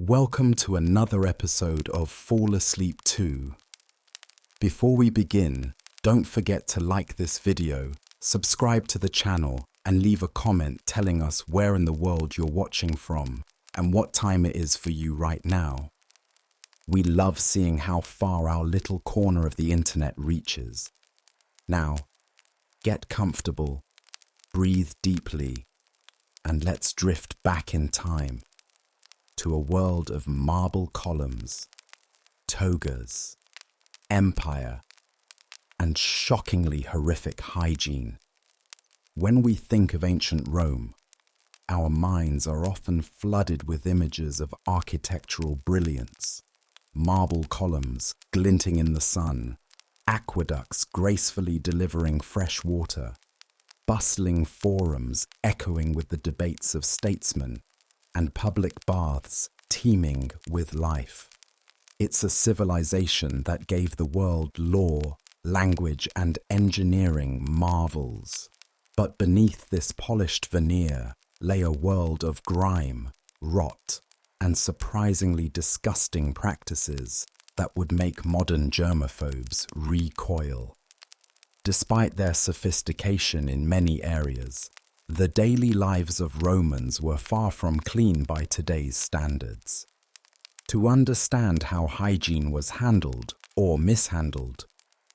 Welcome to another episode of Fall Asleep 2. Before we begin, don't forget to like this video, subscribe to the channel, and leave a comment telling us where in the world you're watching from and what time it is for you right now. We love seeing how far our little corner of the internet reaches. Now, get comfortable, breathe deeply, and let's drift back in time to a world of marble columns, togas, empire, and shockingly horrific hygiene. When we think of ancient Rome, our minds are often flooded with images of architectural brilliance, marble columns glinting in the sun, aqueducts gracefully delivering fresh water, bustling forums echoing with the debates of statesmen, and public baths teeming with life. It's a civilization that gave the world law, language, and engineering marvels. But beneath this polished veneer lay a world of grime, rot, and surprisingly disgusting practices that would make modern germaphobes recoil. Despite their sophistication in many areas, the daily lives of Romans were far from clean by today's standards. To understand how hygiene was handled or mishandled,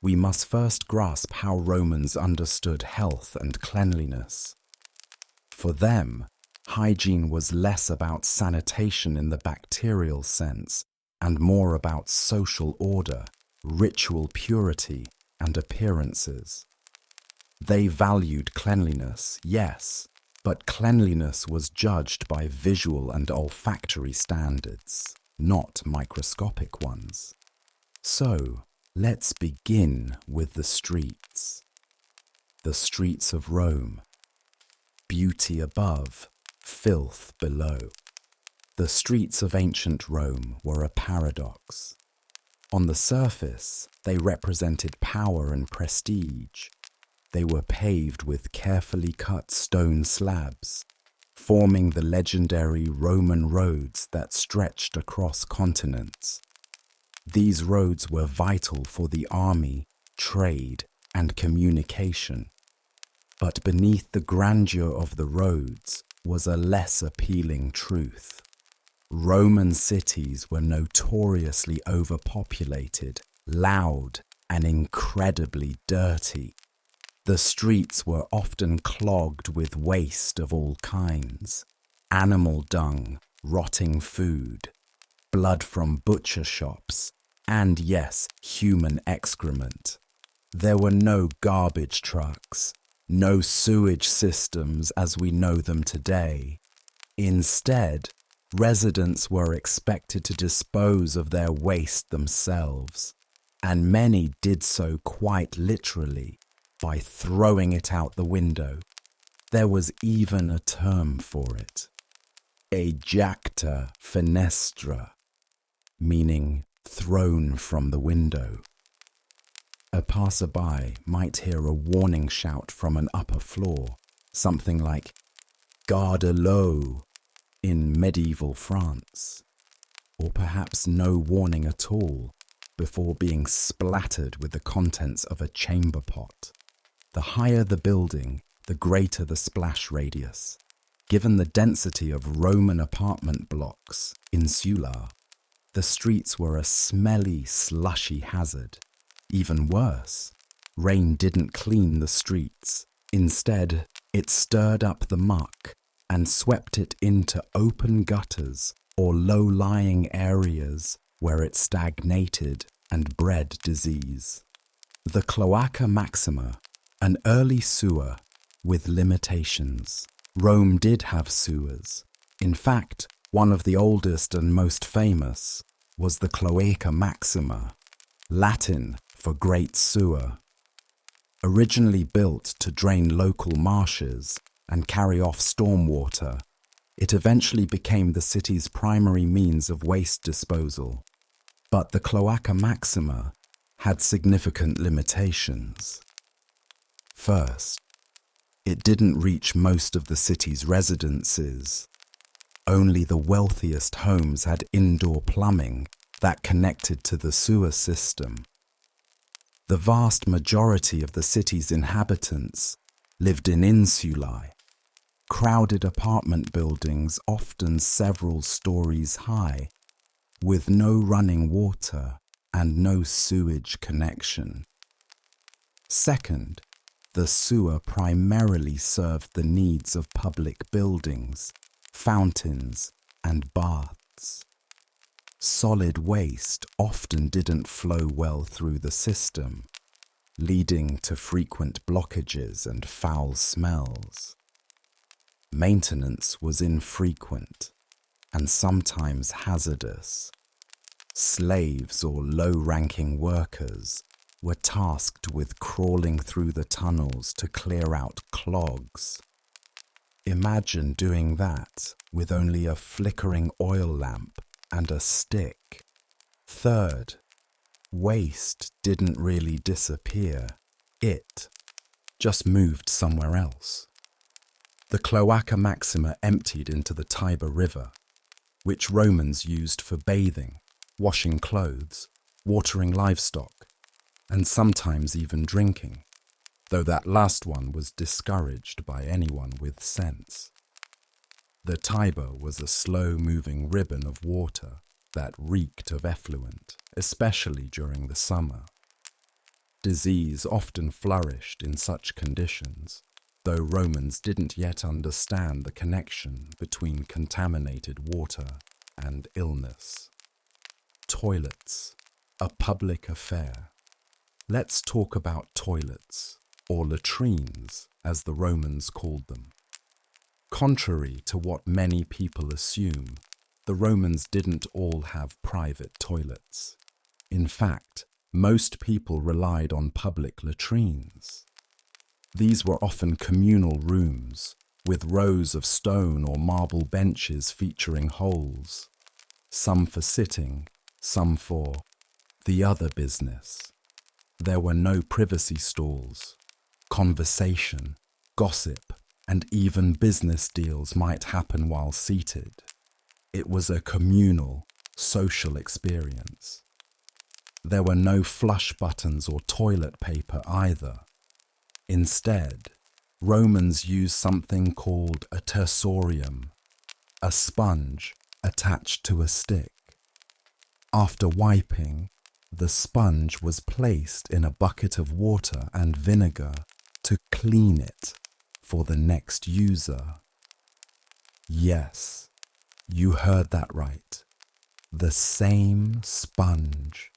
we must first grasp how Romans understood health and cleanliness. For them, hygiene was less about sanitation in the bacterial sense and more about social order, ritual purity, and appearances. They valued cleanliness, yes, but cleanliness was judged by visual and olfactory standards, not microscopic ones. So, let's begin with the streets. The streets of Rome. Beauty above, filth below. The streets of ancient Rome were a paradox. On the surface, they represented power and prestige. They were paved with carefully cut stone slabs, forming the legendary Roman roads that stretched across continents. These roads were vital for the army, trade, and communication. But beneath the grandeur of the roads was a less appealing truth. Roman cities were notoriously overpopulated, loud, and incredibly dirty. The streets were often clogged with waste of all kinds: animal dung, rotting food, blood from butcher shops, and yes, human excrement. There were no garbage trucks, no sewage systems as we know them today. Instead, residents were expected to dispose of their waste themselves, and many did so quite literally, by throwing it out the window. There was even a term for it: ejecta fenestra, meaning thrown from the window. A passerby might hear a warning shout from an upper floor, something like "Garde l'eau" in medieval France, or perhaps no warning at all before being splattered with the contents of a chamber pot. The higher the building, the greater the splash radius. Given the density of Roman apartment blocks, insula, the streets were a smelly, slushy hazard. Even worse, rain didn't clean the streets. Instead, it stirred up the muck and swept it into open gutters or low-lying areas where it stagnated and bred disease. The Cloaca Maxima, an early sewer with limitations. Rome did have sewers. In fact, one of the oldest and most famous was the Cloaca Maxima, Latin for Great Sewer. Originally built to drain local marshes and carry off stormwater, it eventually became the city's primary means of waste disposal. But the Cloaca Maxima had significant limitations. First, it didn't reach most of the city's residences. Only the wealthiest homes had indoor plumbing that connected to the sewer system. The vast majority of the city's inhabitants lived in insulae, crowded apartment buildings often several stories high, with no running water and no sewage connection. Second, the sewer primarily served the needs of public buildings, fountains, and baths. Solid waste often didn't flow well through the system, leading to frequent blockages and foul smells. Maintenance was infrequent and sometimes hazardous. Slaves or low-ranking workers were tasked with crawling through the tunnels to clear out clogs. Imagine doing that with only a flickering oil lamp and a stick. Third, waste didn't really disappear. It just moved somewhere else. The Cloaca Maxima emptied into the Tiber River, which Romans used for bathing, washing clothes, watering livestock, and sometimes even drinking, though that last one was discouraged by anyone with sense. The Tiber was a slow-moving ribbon of water that reeked of effluent, especially during the summer. Disease often flourished in such conditions, though Romans didn't yet understand the connection between contaminated water and illness. Toilets, a public affair. Let's talk about toilets, or latrines, as the Romans called them. Contrary to what many people assume, the Romans didn't all have private toilets. In fact, most people relied on public latrines. These were often communal rooms, with rows of stone or marble benches featuring holes, some for sitting, some for the other business. There were no privacy stalls. Conversation, gossip, and even business deals might happen while seated. It was a communal, social experience. There were no flush buttons or toilet paper either. Instead, Romans used something called a tersorium, a sponge attached to a stick. After wiping, the sponge was placed in a bucket of water and vinegar to clean it for the next user. Yes, you heard that right. The same sponge,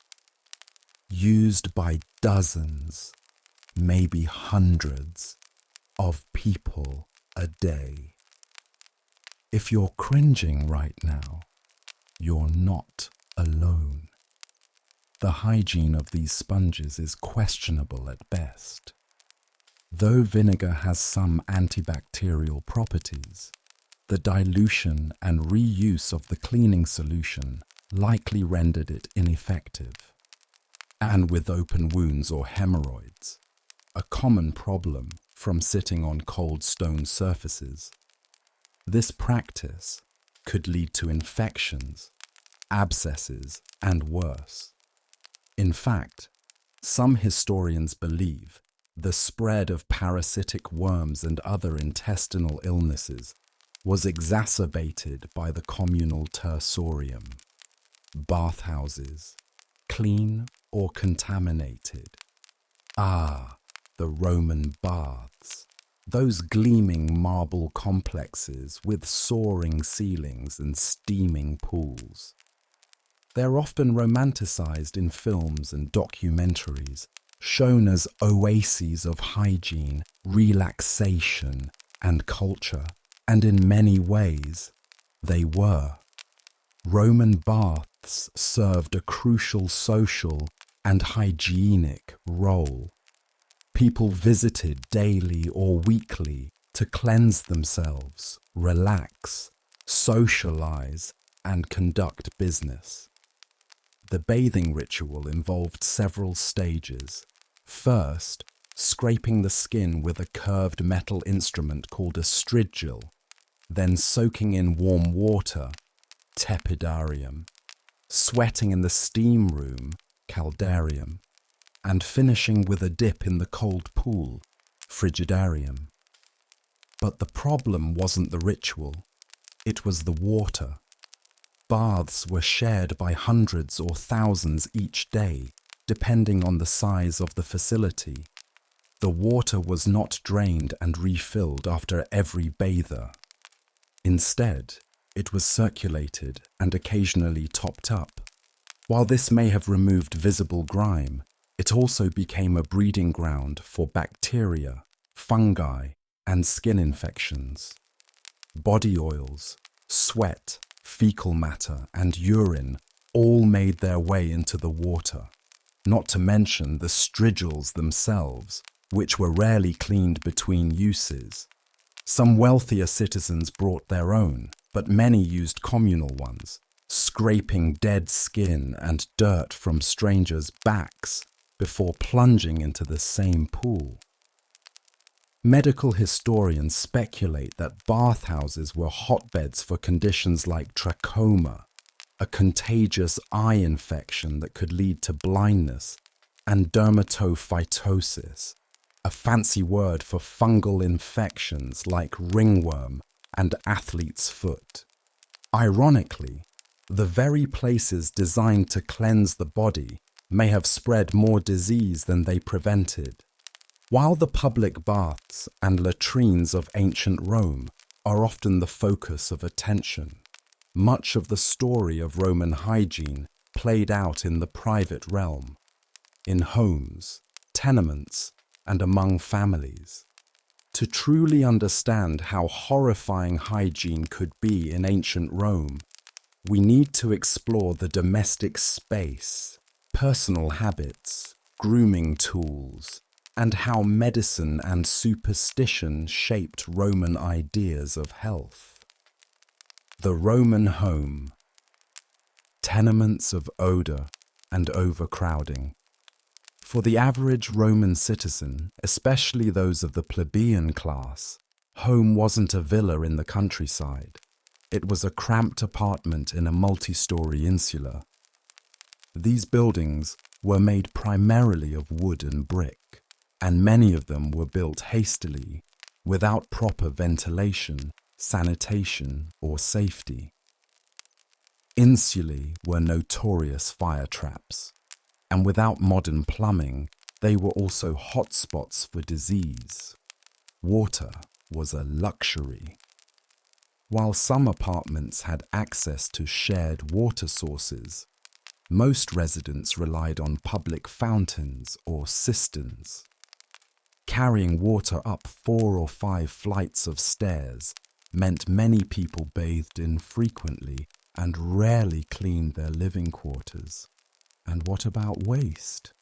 used by dozens, maybe hundreds, of people a day. If you're cringing right now, you're not alone. The hygiene of these sponges is questionable at best. Though vinegar has some antibacterial properties, the dilution and reuse of the cleaning solution likely rendered it ineffective. And with open wounds or hemorrhoids, a common problem from sitting on cold stone surfaces, this practice could lead to infections, abscesses, and worse. In fact, some historians believe the spread of parasitic worms and other intestinal illnesses was exacerbated by the communal tersorium. Bathhouses, clean or contaminated. Ah, the Roman baths, those gleaming marble complexes with soaring ceilings and steaming pools. They're often romanticized in films and documentaries, shown as oases of hygiene, relaxation, and culture, and in many ways, they were. Roman baths served a crucial social and hygienic role. People visited daily or weekly to cleanse themselves, relax, socialize, and conduct business. The bathing ritual involved several stages. First, scraping the skin with a curved metal instrument called a strigil, then soaking in warm water, tepidarium, sweating in the steam room, caldarium, and finishing with a dip in the cold pool, frigidarium. But the problem wasn't the ritual, it was the water. Baths were shared by hundreds or thousands each day, depending on the size of the facility. The water was not drained and refilled after every bather. Instead, it was circulated and occasionally topped up. While this may have removed visible grime, it also became a breeding ground for bacteria, fungi, and skin infections. Body oils, sweat, fecal matter, and urine all made their way into the water, not to mention the strigils themselves, which were rarely cleaned between uses. Some wealthier citizens brought their own, but many used communal ones, scraping dead skin and dirt from strangers' backs before plunging into the same pool. Medical historians speculate that bathhouses were hotbeds for conditions like trachoma, a contagious eye infection that could lead to blindness, and dermatophytosis, a fancy word for fungal infections like ringworm and athlete's foot. Ironically, the very places designed to cleanse the body may have spread more disease than they prevented. While the public baths and latrines of ancient Rome are often the focus of attention, much of the story of Roman hygiene played out in the private realm, in homes, tenements, and among families. To truly understand how horrifying hygiene could be in ancient Rome, we need to explore the domestic space, personal habits, grooming tools, and how medicine and superstition shaped Roman ideas of health. The Roman home. Tenements of odor and overcrowding. For the average Roman citizen, especially those of the plebeian class, home wasn't a villa in the countryside. It was a cramped apartment in a multi-story insula. These buildings were made primarily of wood and brick, and many of them were built hastily, without proper ventilation, sanitation, or safety. Insulae were notorious fire traps, and without modern plumbing, they were also hotspots for disease. Water was a luxury. While some apartments had access to shared water sources, most residents relied on public fountains or cisterns. Carrying water up 4 or 5 flights of stairs meant many people bathed infrequently and rarely cleaned their living quarters. And what about waste?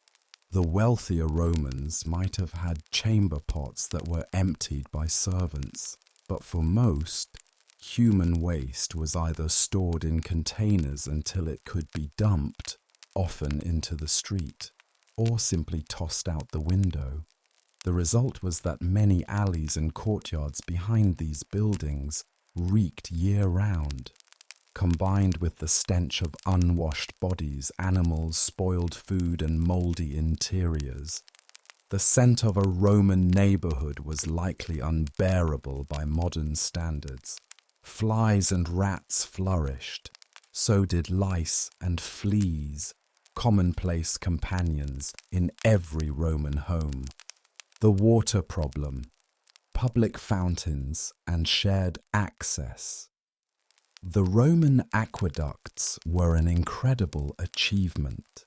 The wealthier Romans might have had chamber pots that were emptied by servants, but for most, human waste was either stored in containers until it could be dumped, often into the street, or simply tossed out the window. The result was that many alleys and courtyards behind these buildings reeked year-round. Combined with the stench of unwashed bodies, animals, spoiled food, and mouldy interiors, the scent of a Roman neighborhood was likely unbearable by modern standards. Flies and rats flourished, so did lice and fleas, commonplace companions in every Roman home. The water problem, public fountains, and shared access. The Roman aqueducts were an incredible achievement.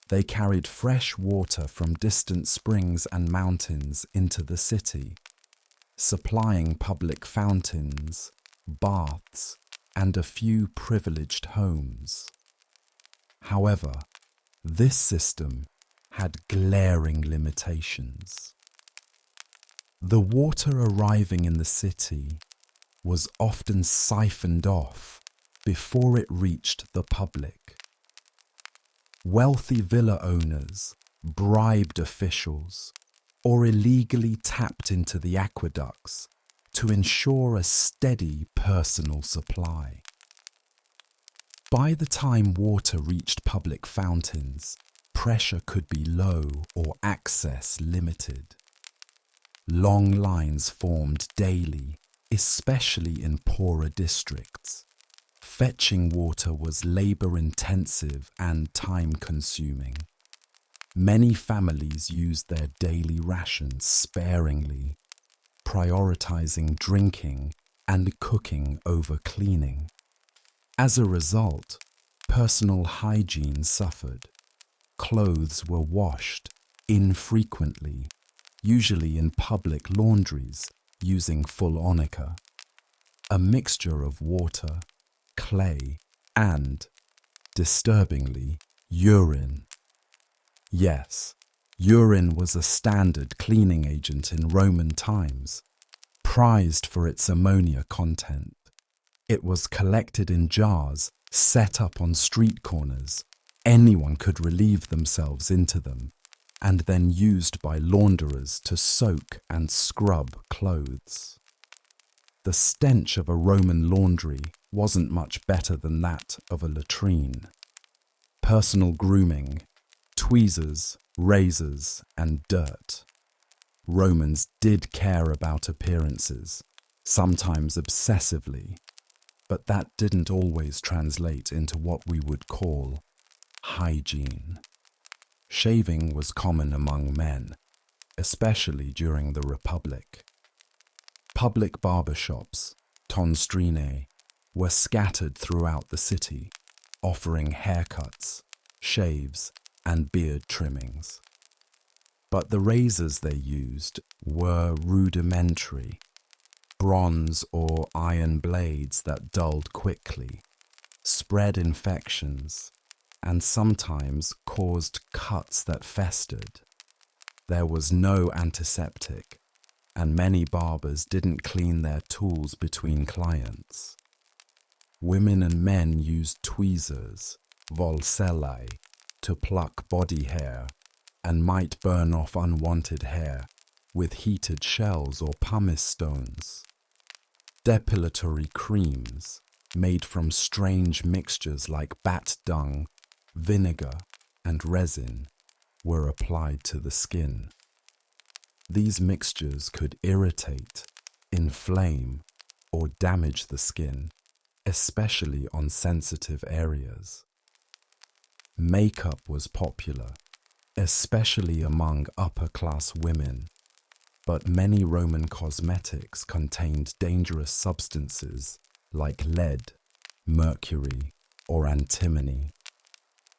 They carried fresh water from distant springs and mountains into the city, supplying public fountains, baths, and a few privileged homes. However, this system had glaring limitations. The water arriving in the city was often siphoned off before it reached the public. Wealthy villa owners bribed officials or illegally tapped into the aqueducts to ensure a steady personal supply. By the time water reached public fountains, pressure could be low or access limited. Long lines formed daily, especially in poorer districts. Fetching water was labor-intensive and time-consuming. Many families used their daily rations sparingly, prioritizing drinking and cooking over cleaning. As a result, personal hygiene suffered. Clothes were washed infrequently, usually in public laundries using full arnica, a mixture of water, clay, and, disturbingly, urine. Yes, urine was a standard cleaning agent in Roman times, prized for its ammonia content. It was collected in jars set up on street corners. Anyone could relieve themselves into them, and then used by launderers to soak and scrub clothes. The stench of a Roman laundry wasn't much better than that of a latrine. Personal grooming, tweezers, razors, and dirt. Romans did care about appearances, sometimes obsessively, but that didn't always translate into what we would call hygiene. Shaving was common among men, especially during the Republic. Public barbershops, tonstrine, were scattered throughout the city, offering haircuts, shaves, and beard trimmings. But the razors they used were rudimentary, bronze or iron blades that dulled quickly, spread infections, and sometimes caused cuts that festered. There was no antiseptic, and many barbers didn't clean their tools between clients. Women and men used tweezers, volsellae, to pluck body hair, and might burn off unwanted hair with heated shells or pumice stones. Depilatory creams, made from strange mixtures like bat dung, vinegar, and resin, were applied to the skin. These mixtures could irritate, inflame, or damage the skin, especially on sensitive areas. Makeup was popular, especially among upper-class women, but many Roman cosmetics contained dangerous substances like lead, mercury, or antimony.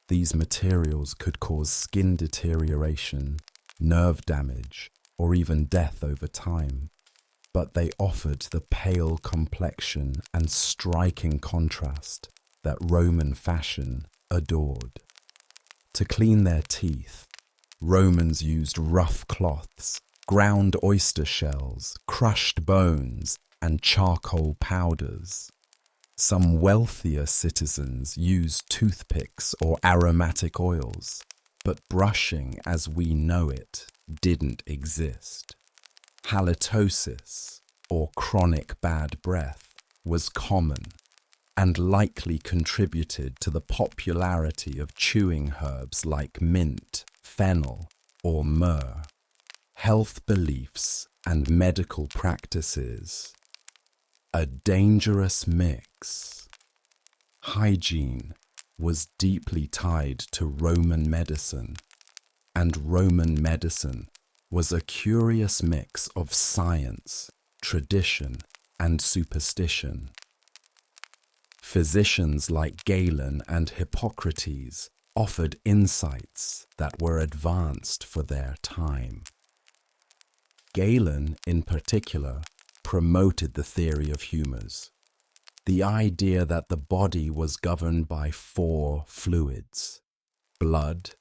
These materials could cause skin deterioration, nerve damage, or even death over time, but they offered the pale complexion and striking contrast that Roman fashion adored. To clean their teeth, Romans used rough cloths, ground oyster shells, crushed bones, and charcoal powders. Some wealthier citizens used toothpicks or aromatic oils, but brushing as we know it didn't exist. Halitosis, or chronic bad breath, was common and likely contributed to the popularity of chewing herbs like mint, fennel, or myrrh. Health beliefs and medical practices. A dangerous mix. Hygiene was deeply tied to Roman medicine, and Roman medicine was a curious mix of science, tradition, and superstition. Physicians like Galen and Hippocrates offered insights that were advanced for their time. Galen, in particular, promoted the theory of humours, the idea that the body was governed by 4 fluids: blood,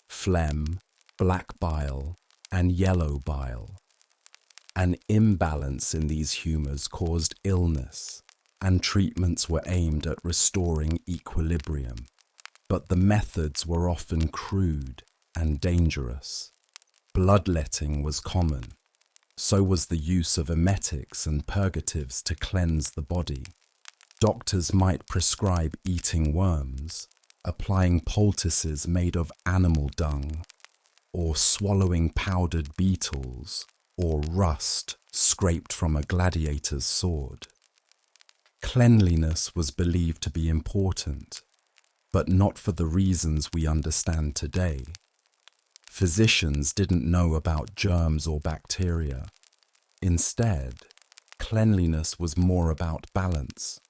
phlegm, black bile, and yellow bile. An imbalance in these humours caused illness, and treatments were aimed at restoring equilibrium, but the methods were often crude and dangerous. Bloodletting was common, So was the use of emetics and purgatives to cleanse the body. Doctors might prescribe eating worms, applying poultices made of animal dung, or swallowing powdered beetles, or rust scraped from a gladiator's sword. Cleanliness was believed to be important, but not for the reasons we understand today. Physicians didn't know about germs or bacteria. Instead, cleanliness was more about balance,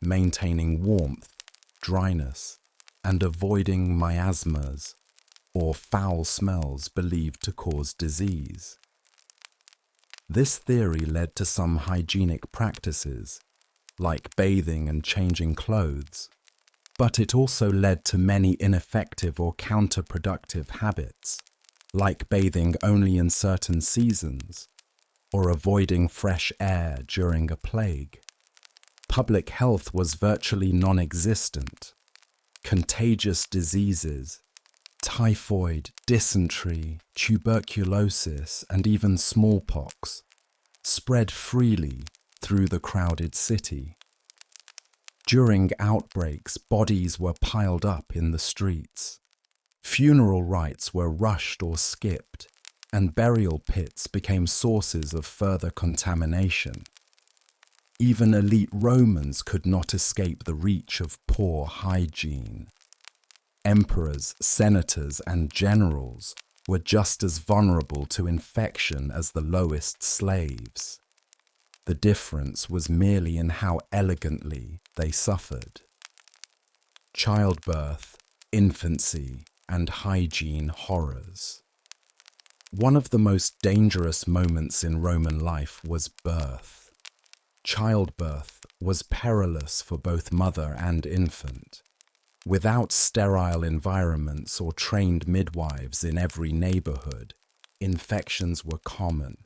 maintaining warmth, dryness, and avoiding miasmas, or foul smells believed to cause disease. This theory led to some hygienic practices, like bathing and changing clothes, but it also led to many ineffective or counterproductive habits, like bathing only in certain seasons, or avoiding fresh air during a plague. Public health was virtually non-existent. Contagious diseases, typhoid, dysentery, tuberculosis, and even smallpox, spread freely through the crowded city. During outbreaks, bodies were piled up in the streets. Funeral rites were rushed or skipped, and burial pits became sources of further contamination. Even elite Romans could not escape the reach of poor hygiene. Emperors, senators, and generals were just as vulnerable to infection as the lowest slaves. The difference was merely in how elegantly they suffered. Childbirth, infancy, and hygiene horrors. One of the most dangerous moments in Roman life was birth. Childbirth was perilous for both mother and infant. Without sterile environments or trained midwives in every neighborhood, infections were common.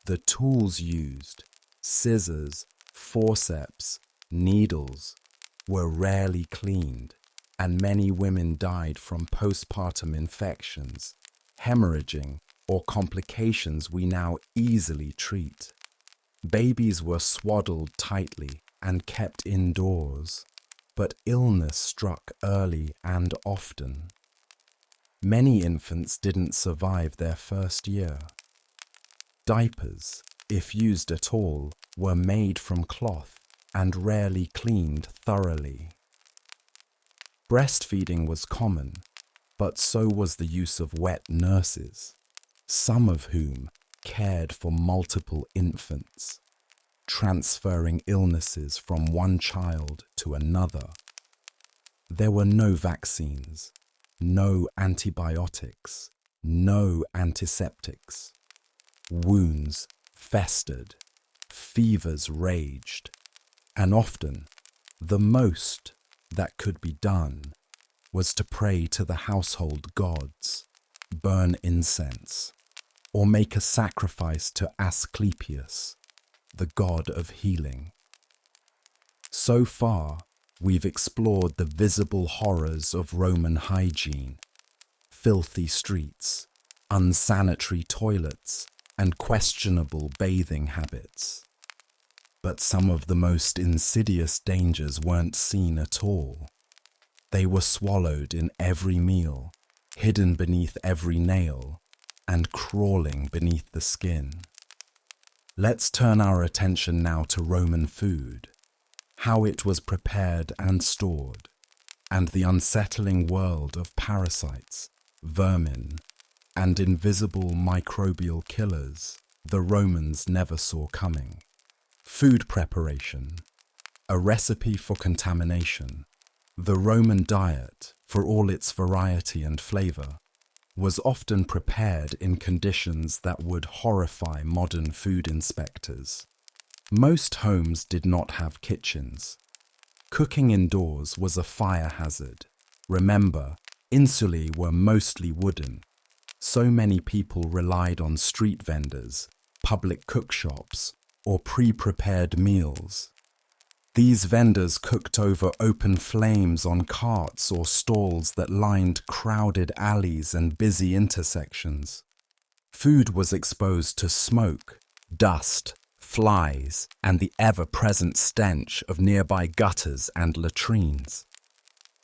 The tools used, scissors, forceps, needles, were rarely cleaned, and many women died from postpartum infections, hemorrhaging, or complications we now easily treat. Babies were swaddled tightly and kept indoors, but illness struck early and often. Many infants didn't survive their first year. Diapers, if used at all, were made from cloth and rarely cleaned thoroughly. Breastfeeding was common, but so was the use of wet nurses, some of whom cared for multiple infants, transferring illnesses from one child to another. There were no vaccines, no antibiotics, no antiseptics. Wounds festered, fevers raged, and often the most that could be done was to pray to the household gods, burn incense, or make a sacrifice to Asclepius, the god of healing. So far, we've explored the visible horrors of Roman hygiene: filthy streets, unsanitary toilets, and questionable bathing habits. But some of the most insidious dangers weren't seen at all. They were swallowed in every meal, hidden beneath every nail, and crawling beneath the skin. Let's turn our attention now to Roman food, how it was prepared and stored, and the unsettling world of parasites, vermin, and invisible microbial killers the Romans never saw coming. Food preparation, a recipe for contamination. The Roman diet, for all its variety and flavor, was often prepared in conditions that would horrify modern food inspectors. Most homes did not have kitchens. Cooking indoors was a fire hazard. Remember, insulae were mostly wooden. So many people relied on street vendors, public cookshops, or pre-prepared meals. These vendors cooked over open flames on carts or stalls that lined crowded alleys and busy intersections. Food was exposed to smoke, dust, flies, and the ever-present stench of nearby gutters and latrines.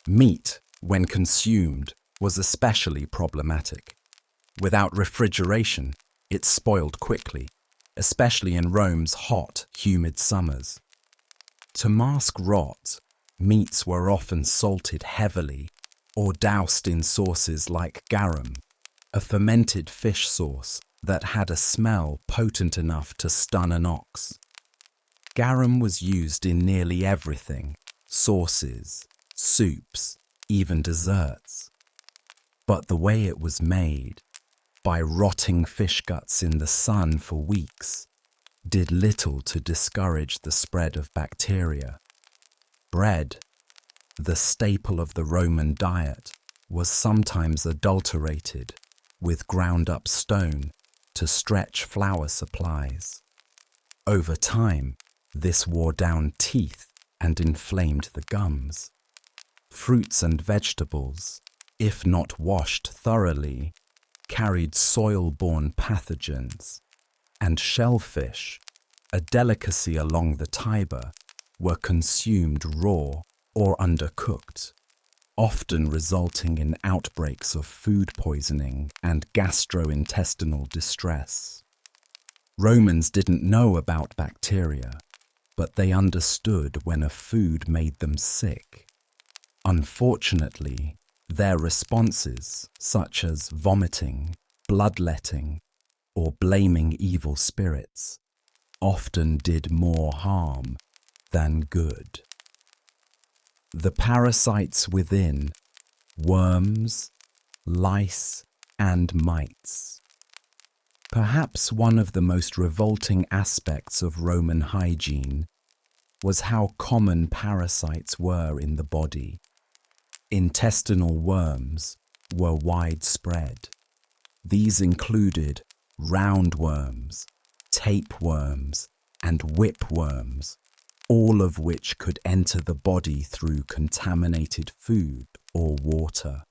Meat, when consumed, was especially problematic. Without refrigeration, it spoiled quickly, especially in Rome's hot, humid summers. To mask rot, meats were often salted heavily or doused in sauces like garum, a fermented fish sauce that had a smell potent enough to stun an ox. Garum was used in nearly everything: sauces, soups, even desserts. But the way it was made, by rotting fish guts in the sun for weeks, did little to discourage the spread of bacteria. Bread, the staple of the Roman diet, was sometimes adulterated with ground-up stone to stretch flour supplies. Over time, this wore down teeth and inflamed the gums. Fruits and vegetables, if not washed thoroughly, carried soil-borne pathogens, and shellfish, a delicacy along the Tiber, were consumed raw or undercooked, often resulting in outbreaks of food poisoning and gastrointestinal distress. Romans didn't know about bacteria, but they understood when a food made them sick. Unfortunately, their responses, such as vomiting, bloodletting, or blaming evil spirits, often did more harm than good. The parasites within: worms, lice, and mites. Perhaps one of the most revolting aspects of Roman hygiene was how common parasites were in the body. Intestinal worms were widespread. These included roundworms, tapeworms, and whipworms, all of which could enter the body through contaminated food or water.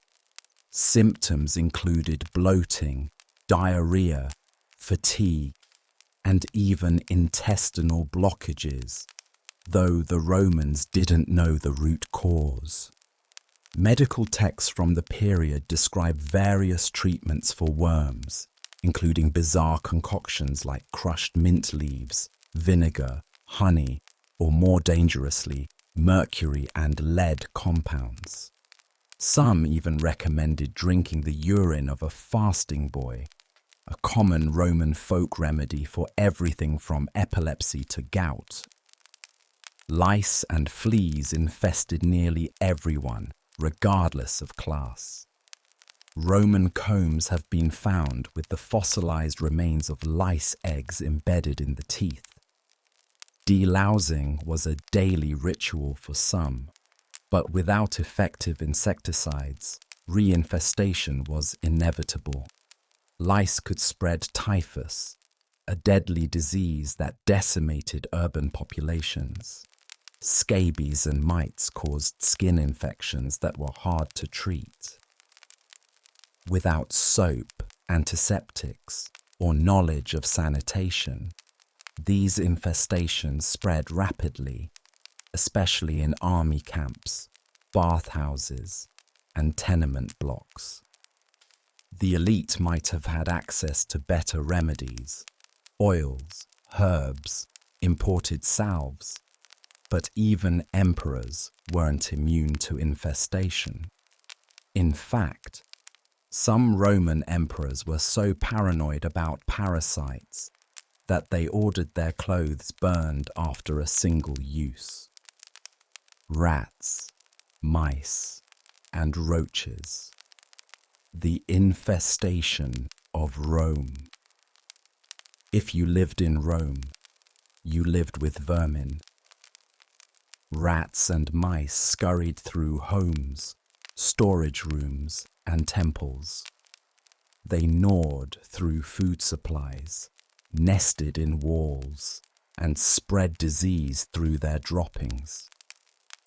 Symptoms included bloating, diarrhea, fatigue, and even intestinal blockages, though the Romans didn't know the root cause. Medical texts from the period describe various treatments for worms, including bizarre concoctions like crushed mint leaves, vinegar, honey, or more dangerously, mercury and lead compounds. Some even recommended drinking the urine of a fasting boy, a common Roman folk remedy for everything from epilepsy to gout. Lice and fleas infested nearly everyone, regardless of class. Roman combs have been found with the fossilized remains of lice eggs embedded in the teeth. Delousing was a daily ritual for some, but without effective insecticides, reinfestation was inevitable. Lice could spread typhus, a deadly disease that decimated urban populations. Scabies and mites caused skin infections that were hard to treat. Without soap, antiseptics, or knowledge of sanitation, these infestations spread rapidly, especially in army camps, bathhouses, and tenement blocks. The elite might have had access to better remedies: oils, herbs, imported salves, but even emperors weren't immune to infestation. In fact, some Roman emperors were so paranoid about parasites that they ordered their clothes burned after a single use. Rats, mice, and roaches. The infestation of Rome. If you lived in Rome, you lived with vermin. Rats and mice scurried through homes, storage rooms, and temples. They gnawed through food supplies, nested in walls, and spread disease through their droppings.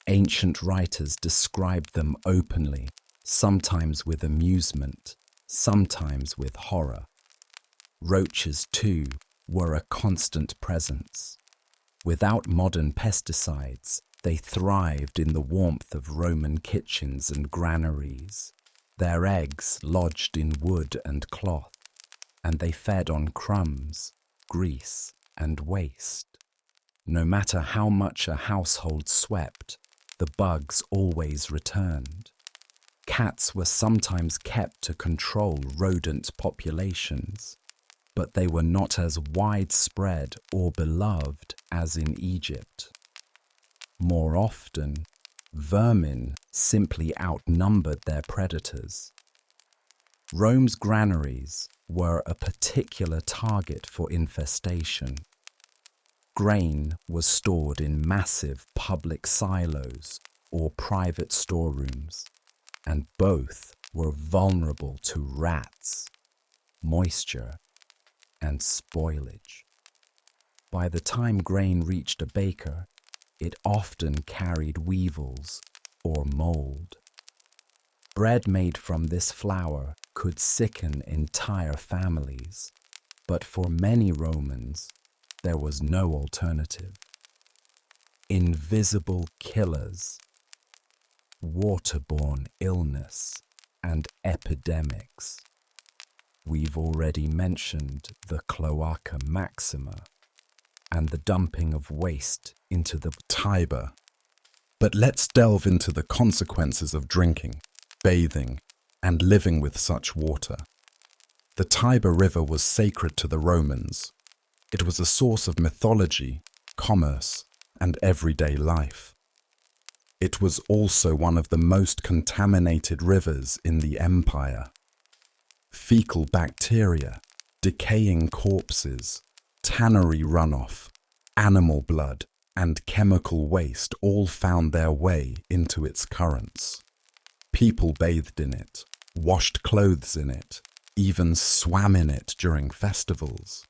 Ancient writers described them openly, sometimes with amusement, sometimes with horror. Roaches, too, were a constant presence. Without modern pesticides, they thrived in the warmth of Roman kitchens and granaries. Their eggs lodged in wood and cloth, and they fed on crumbs, grease, and waste. No matter how much a household swept, the bugs always returned. Cats were sometimes kept to control rodent populations, but they were not as widespread or beloved as in Egypt. More often, vermin simply outnumbered their predators. Rome's granaries were a particular target for infestation. Grain was stored in massive public silos or private storerooms, and both were vulnerable to rats, moisture, and spoilage. By the time grain reached a baker, it often carried weevils or mold. Bread made from this flour could sicken entire families, but for many Romans, there was no alternative. Invisible killers, waterborne illness, and epidemics. We've already mentioned the cloaca maxima and the dumping of waste into the Tiber. But let's delve into the consequences of drinking, bathing, and living with such water. The Tiber River was sacred to the Romans. It was a source of mythology, commerce, and everyday life. It was also one of the most contaminated rivers in the empire. Fecal bacteria, decaying corpses, tannery runoff, animal blood, and chemical waste all found their way into its currents. People bathed in it, washed clothes in it, even swam in it during festivals.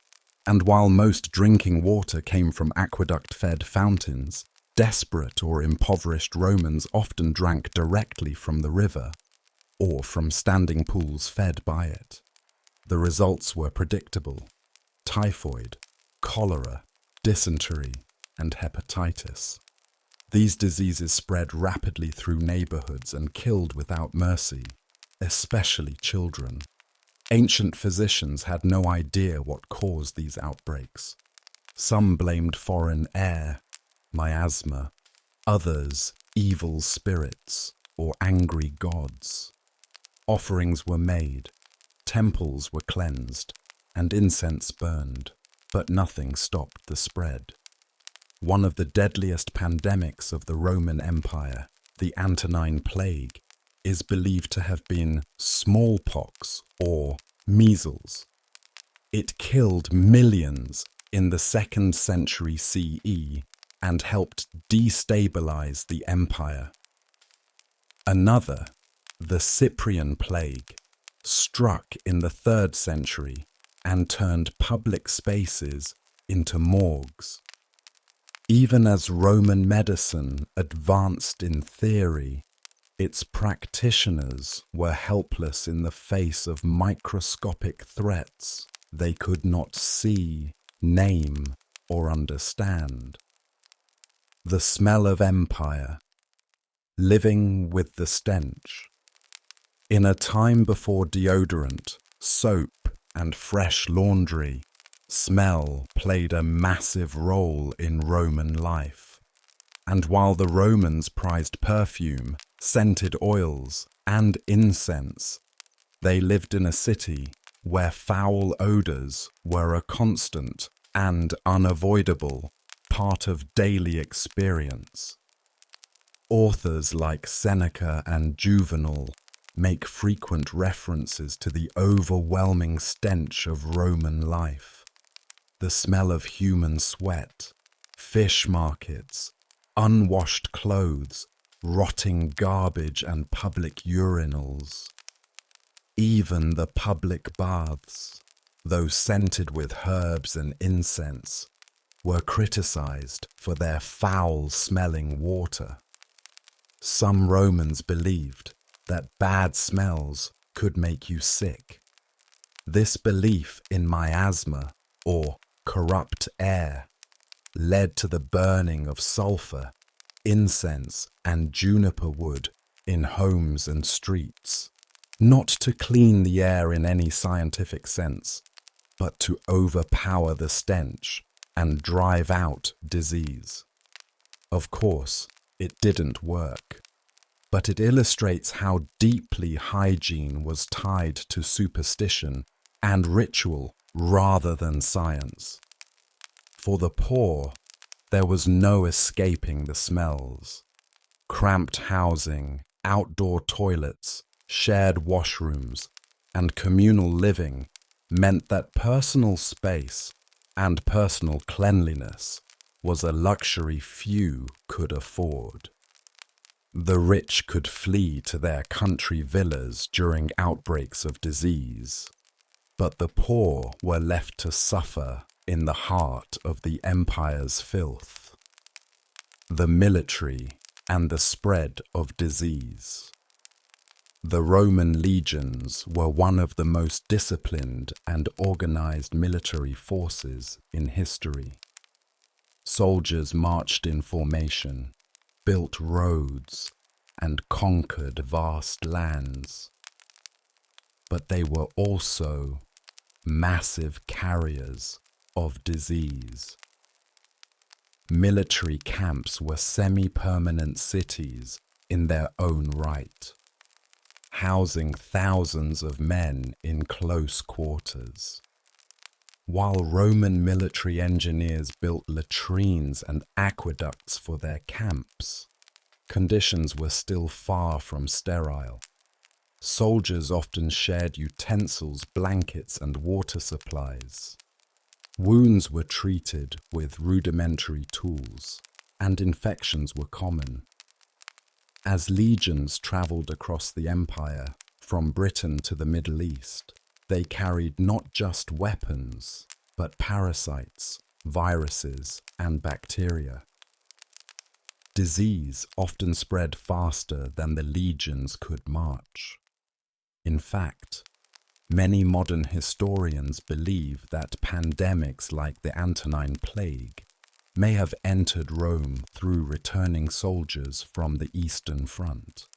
And while most drinking water came from aqueduct-fed fountains, desperate or impoverished Romans often drank directly from the river or from standing pools fed by it. The results were predictable: typhoid, cholera, dysentery, and hepatitis. These diseases spread rapidly through neighborhoods and killed without mercy, especially children. Ancient physicians had no idea what caused these outbreaks. Some blamed foreign air, miasma, others evil spirits or angry gods. Offerings were made, temples were cleansed, and incense burned, but nothing stopped the spread. One of the deadliest pandemics of the Roman Empire, the Antonine Plague, is believed to have been smallpox or measles. It killed millions in the 2nd century CE and helped destabilize the empire. Another, the Cyprian Plague, struck in the 3rd century and turned public spaces into morgues. Even as Roman medicine advanced in theory, its practitioners were helpless in the face of microscopic threats they could not see, name, or understand. The smell of empire, living with the stench. In a time before deodorant, soap, and fresh laundry, smell played a massive role in Roman life. And while the Romans prized perfume, scented oils, and incense, they lived in a city where foul odors were a constant and unavoidable part of daily experience. Authors like Seneca and Juvenal make frequent references to the overwhelming stench of Roman life. The smell of human sweat, fish markets, unwashed clothes, rotting garbage, and public urinals. Even the public baths, though scented with herbs and incense, were criticized for their foul-smelling water. Some Romans believed that bad smells could make you sick. This belief in miasma, or corrupt air led to the burning of sulfur, incense, and juniper wood in homes and streets, not to clean the air in any scientific sense, but to overpower the stench and drive out disease. Of course, it didn't work, but it illustrates how deeply hygiene was tied to superstition and ritual rather than science. For the poor, there was no escaping the smells. Cramped housing, outdoor toilets, shared washrooms, and communal living meant that personal space and personal cleanliness was a luxury few could afford. The rich could flee to their country villas during outbreaks of disease, but the poor were left to suffer in the heart of the empire's filth, the military, and the spread of disease. The Roman legions were one of the most disciplined and organized military forces in history. Soldiers marched in formation, built roads, and conquered vast lands. But they were also massive carriers of disease. Military camps were semi-permanent cities in their own right, housing thousands of men in close quarters. While Roman military engineers built latrines and aqueducts for their camps, conditions were still far from sterile. Soldiers often shared utensils, blankets, and water supplies. Wounds were treated with rudimentary tools, and infections were common. As legions traveled across the empire, from Britain to the Middle East, they carried not just weapons, but parasites, viruses, and bacteria. Disease often spread faster than the legions could march. In fact, many modern historians believe that pandemics like the Antonine Plague may have entered Rome through returning soldiers from the Eastern Front.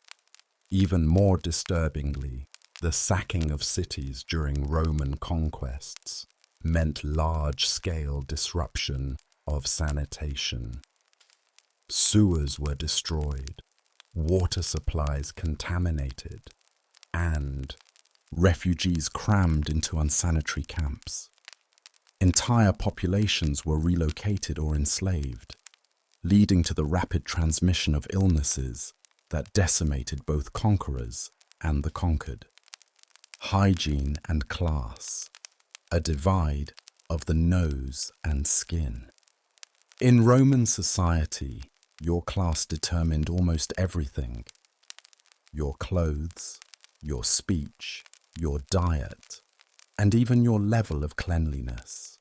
Even more disturbingly, the sacking of cities during Roman conquests meant large-scale disruption of sanitation. Sewers were destroyed, water supplies contaminated, and refugees crammed into unsanitary camps. Entire populations were relocated or enslaved, leading to the rapid transmission of illnesses that decimated both conquerors and the conquered. Hygiene and class, a divide of the nose and skin. In Roman society, your class determined almost everything. Your clothes, your speech, your diet, and even your level of cleanliness.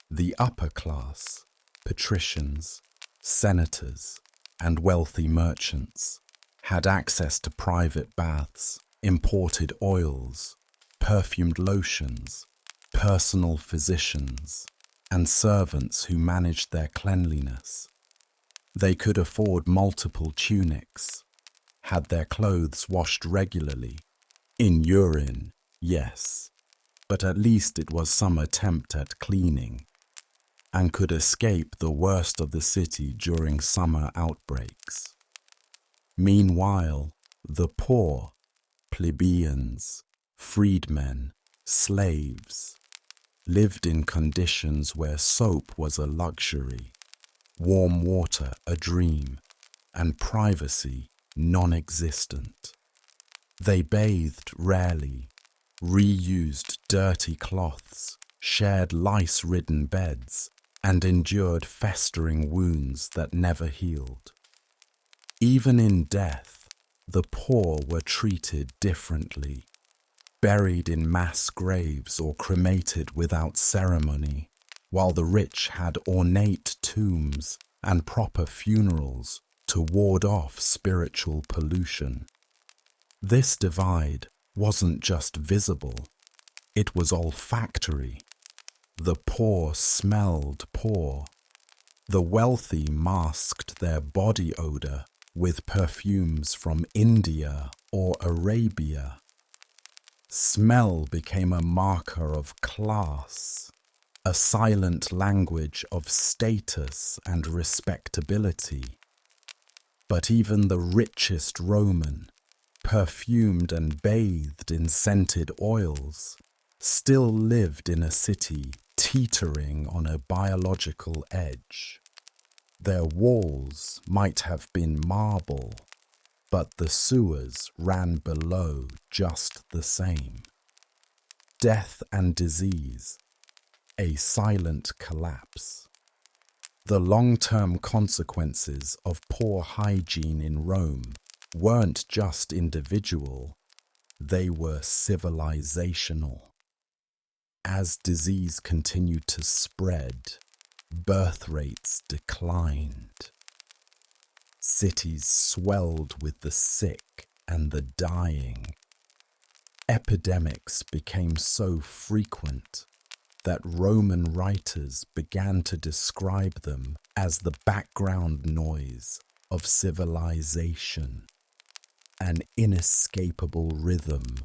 The upper class, patricians, senators, and wealthy merchants, had access to private baths, imported oils, perfumed lotions, personal physicians, and servants who managed their cleanliness. They could afford multiple tunics, had their clothes washed regularly, in urine, yes, but at least it was some attempt at cleaning, and could escape the worst of the city during summer outbreaks. Meanwhile, the poor, plebeians, freedmen, slaves, lived in conditions where soap was a luxury, warm water a dream, and privacy non-existent. They bathed rarely, reused dirty cloths, shared lice-ridden beds, and endured festering wounds that never healed. Even in death, the poor were treated differently, buried in mass graves or cremated without ceremony, while the rich had ornate tombs and proper funerals to ward off spiritual pollution. This divide wasn't just visible, it was olfactory. The poor smelled poor. The wealthy masked their body odor with perfumes from India or Arabia. Smell became a marker of class, a silent language of status and respectability. But even the richest Roman, perfumed and bathed in scented oils, still lived in a city teetering on a biological edge. Their walls might have been marble, but the sewers ran below just the same. Death and disease, a silent collapse. The long-term consequences of poor hygiene in Rome weren't just individual, they were civilizational. As disease continued to spread, birth rates declined. Cities swelled with the sick and the dying. Epidemics became so frequent that Roman writers began to describe them as the background noise of civilization, an inescapable rhythm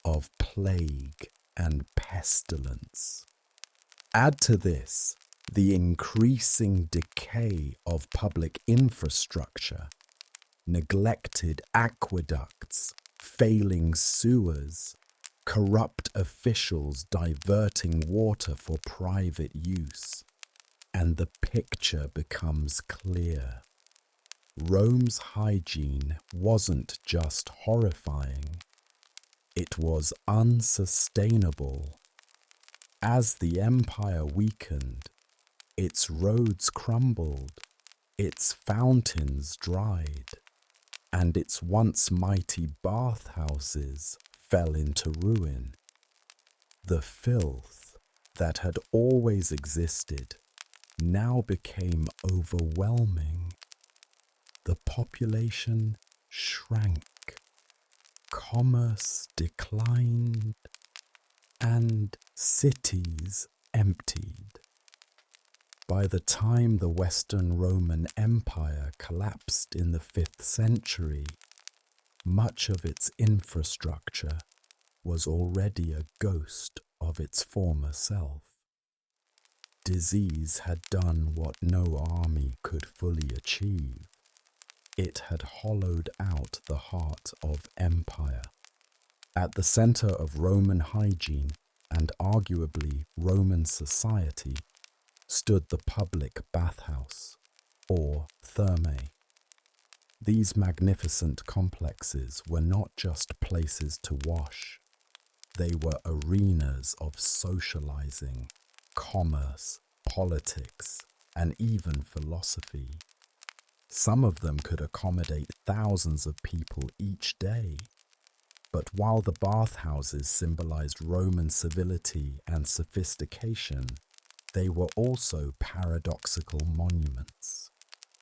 of plague and pestilence. Add to this the increasing decay of public infrastructure, neglected aqueducts, failing sewers, corrupt officials diverting water for private use, and the picture becomes clear. Rome's hygiene wasn't just horrifying, it was unsustainable. As the empire weakened, its roads crumbled, its fountains dried, and its once mighty bathhouses fell into ruin. The filth that had always existed now became overwhelming. The population shrank, commerce declined, and cities emptied. By the time the Western Roman Empire collapsed in the 5th century, much of its infrastructure was already a ghost of its former self. Disease had done what no army could fully achieve. It had hollowed out the heart of empire. At the center of Roman hygiene and arguably Roman society stood the public bathhouse, or thermae. These magnificent complexes were not just places to wash. They were arenas of socializing, commerce, politics, and even philosophy. Some of them could accommodate thousands of people each day. But while the bathhouses symbolized Roman civility and sophistication, they were also paradoxical monuments,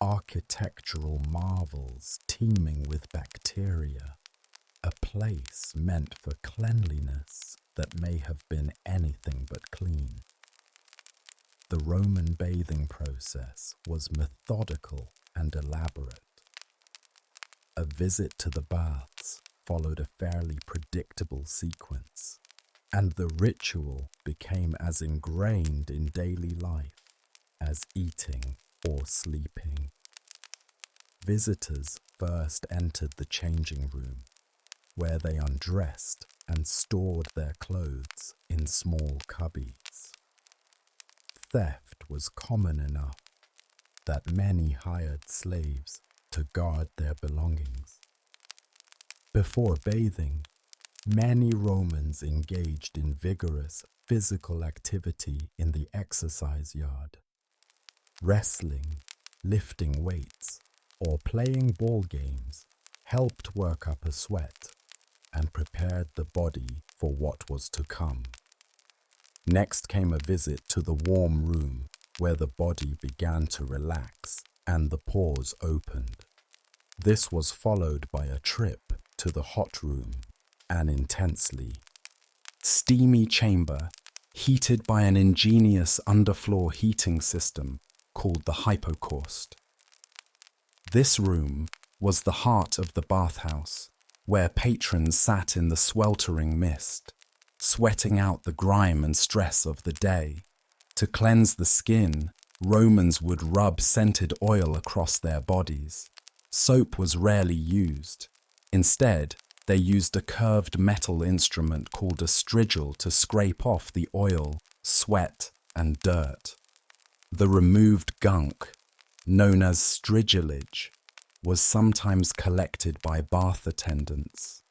architectural marvels teeming with bacteria, a place meant for cleanliness that may have been anything but clean. The Roman bathing process was methodical and elaborate. A visit to the baths followed a fairly predictable sequence, and the ritual became as ingrained in daily life as eating or sleeping. Visitors first entered the changing room, where they undressed and stored their clothes in small cubbies. Theft was common enough that many hired slaves to guard their belongings. Before bathing, many Romans engaged in vigorous physical activity in the exercise yard. Wrestling, lifting weights, or playing ball games helped work up a sweat and prepared the body for what was to come. Next came a visit to the warm room, where the body began to relax and the pores opened. This was followed by a trip to the hot room, an intensely steamy chamber heated by an ingenious underfloor heating system called the hypocaust. This room was the heart of the bathhouse, where patrons sat in the sweltering mist, sweating out the grime and stress of the day. To cleanse the skin, Romans would rub scented oil across their bodies. Soap was rarely used. Instead, they used a curved metal instrument called a strigil to scrape off the oil, sweat, and dirt. The removed gunk, known as strigilage, was sometimes collected by bath attendants.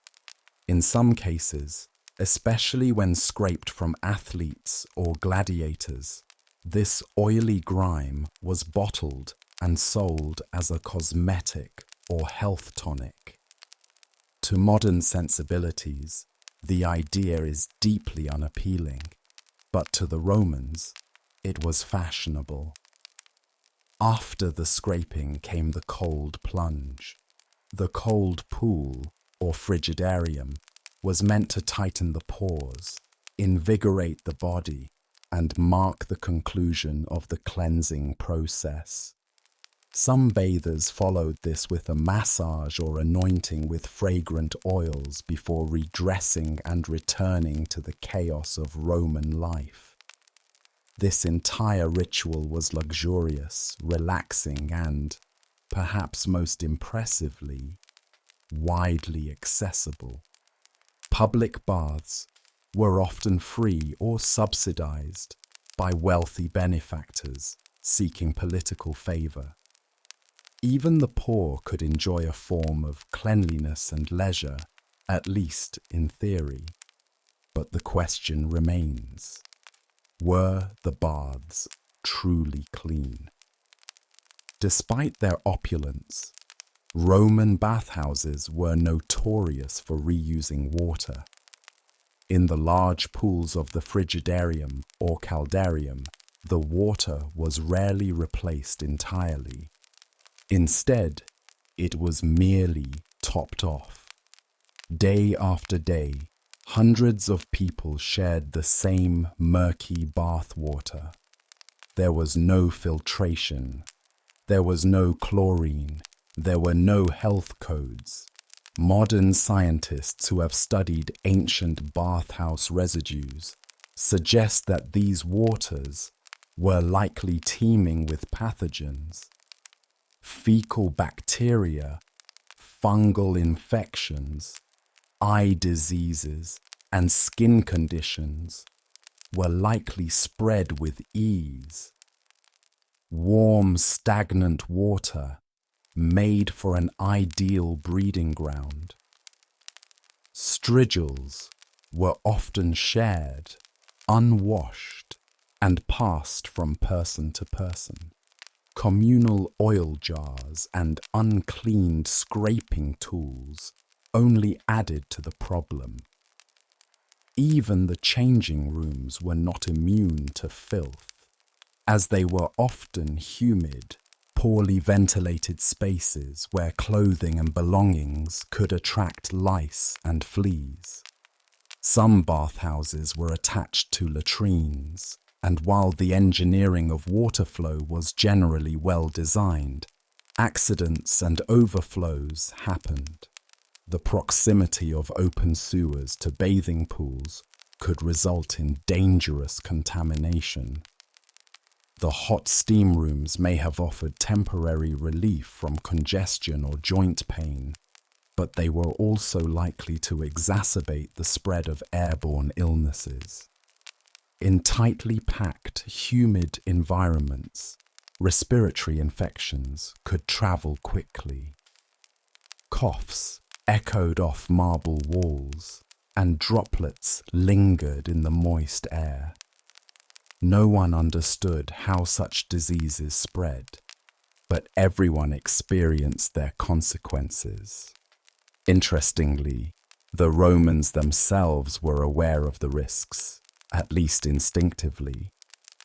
In some cases, especially when scraped from athletes or gladiators, this oily grime was bottled and sold as a cosmetic or health tonic. To modern sensibilities, the idea is deeply unappealing, but to the Romans, it was fashionable. After the scraping came the cold plunge. The cold pool, or frigidarium, was meant to tighten the pores, invigorate the body, and mark the conclusion of the cleansing process. Some bathers followed this with a massage or anointing with fragrant oils before redressing and returning to the chaos of Roman life. This entire ritual was luxurious, relaxing, and, perhaps most impressively, widely accessible. Public baths were often free or subsidized by wealthy benefactors seeking political favor. Even the poor could enjoy a form of cleanliness and leisure, at least in theory. But the question remains: were the baths truly clean? Despite their opulence, Roman bathhouses were notorious for reusing water. In the large pools of the frigidarium or caldarium, the water was rarely replaced entirely. Instead, it was merely topped off. Day after day, hundreds of people shared the same murky bath water. There was no filtration. There was no chlorine. There were no health codes. Modern scientists who have studied ancient bathhouse residues suggest that these waters were likely teeming with pathogens. Fecal bacteria, fungal infections, eye diseases, and skin conditions were likely spread with ease. Warm, stagnant water made for an ideal breeding ground. Strigils were often shared, unwashed, and passed from person to person. Communal oil jars and uncleaned scraping tools only added to the problem. Even the changing rooms were not immune to filth, as they were often humid, poorly ventilated spaces where clothing and belongings could attract lice and fleas. Some bathhouses were attached to latrines, and while the engineering of water flow was generally well designed, accidents and overflows happened. The proximity of open sewers to bathing pools could result in dangerous contamination. The hot steam rooms may have offered temporary relief from congestion or joint pain, but they were also likely to exacerbate the spread of airborne illnesses. In tightly packed, humid environments, respiratory infections could travel quickly. Coughs echoed off marble walls, and droplets lingered in the moist air. No one understood how such diseases spread, but everyone experienced their consequences. Interestingly, the Romans themselves were aware of the risks, at least instinctively.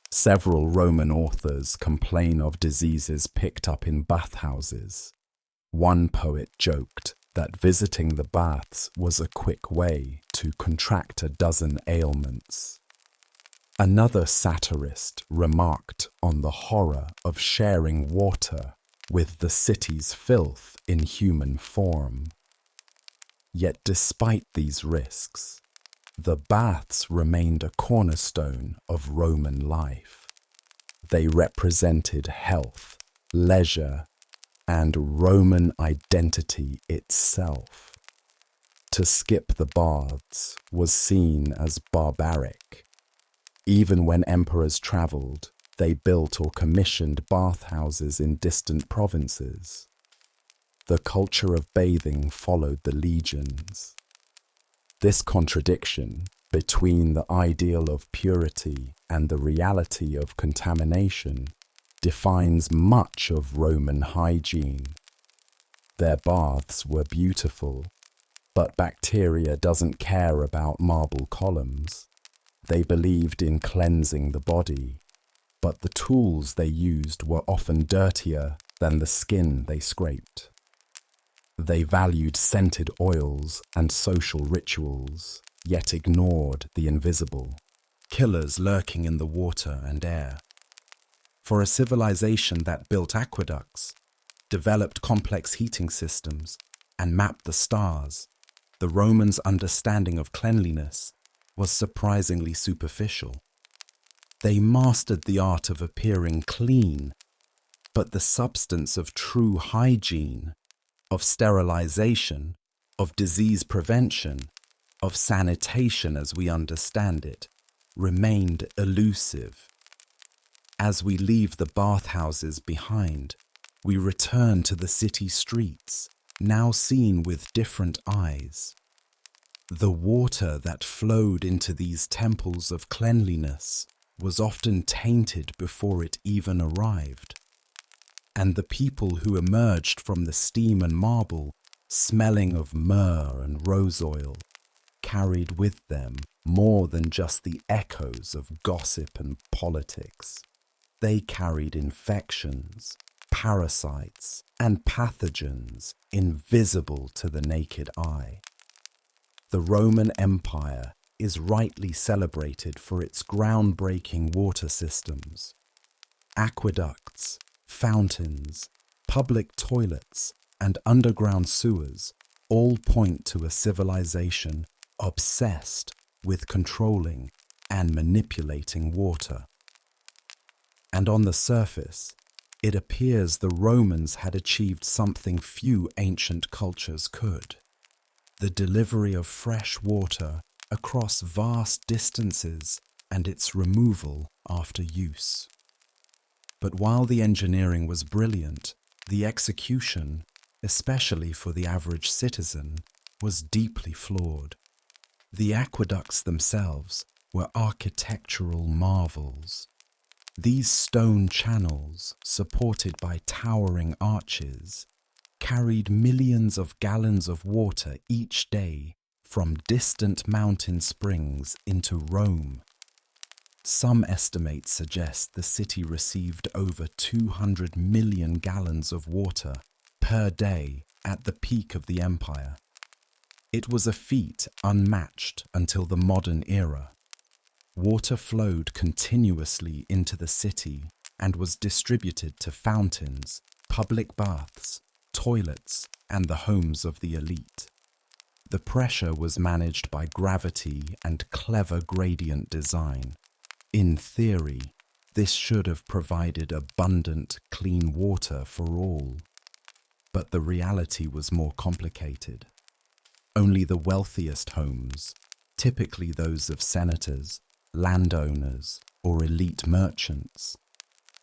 Several Roman authors complain of diseases picked up in bathhouses. One poet joked that visiting the baths was a quick way to contract a dozen ailments. Another satirist remarked on the horror of sharing water with the city's filth in human form. Yet despite these risks, the baths remained a cornerstone of Roman life. They represented health, leisure, and Roman identity itself. To skip the baths was seen as barbaric. Even when emperors travelled, they built or commissioned bathhouses in distant provinces. The culture of bathing followed the legions. This contradiction between the ideal of purity and the reality of contamination defines much of Roman hygiene. Their baths were beautiful, but bacteria doesn't care about marble columns. They believed in cleansing the body, but the tools they used were often dirtier than the skin they scraped. They valued scented oils and social rituals, yet ignored the invisible, killers lurking in the water and air. For a civilization that built aqueducts, developed complex heating systems, and mapped the stars, the Romans' understanding of cleanliness was surprisingly superficial. They mastered the art of appearing clean, but the substance of true hygiene, of sterilization, of disease prevention, of sanitation as we understand it, remained elusive. As we leave the bathhouses behind, we return to the city streets, now seen with different eyes. The water that flowed into these temples of cleanliness was often tainted before it even arrived, and the people who emerged from the steam and marble, smelling of myrrh and rose oil, carried with them more than just the echoes of gossip and politics. They carried infections, parasites, and pathogens invisible to the naked eye. The Roman Empire is rightly celebrated for its groundbreaking water systems. Aqueducts, fountains, public toilets, and underground sewers all point to a civilization obsessed with controlling and manipulating water. And on the surface, it appears the Romans had achieved something few ancient cultures could: the delivery of fresh water across vast distances and its removal after use. But while the engineering was brilliant, the execution, especially for the average citizen, was deeply flawed. The aqueducts themselves were architectural marvels. These stone channels, supported by towering arches, carried millions of gallons of water each day from distant mountain springs into Rome. Some estimates suggest the city received over 200 million gallons of water per day at the peak of the empire. It was a feat unmatched until the modern era. Water flowed continuously into the city and was distributed to fountains, public baths, toilets, and the homes of the elite. The pressure was managed by gravity and clever gradient design. In theory, this should have provided abundant, clean water for all. But the reality was more complicated. Only the wealthiest homes, typically those of senators, landowners, or elite merchants,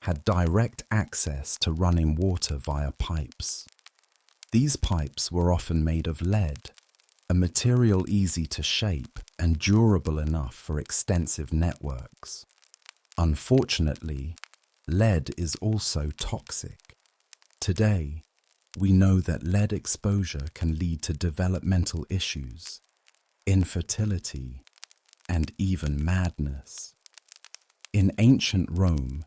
had direct access to running water via pipes. These pipes were often made of lead, a material easy to shape and durable enough for extensive networks. Unfortunately, lead is also toxic. Today, we know that lead exposure can lead to developmental issues, infertility, and even madness. In ancient Rome,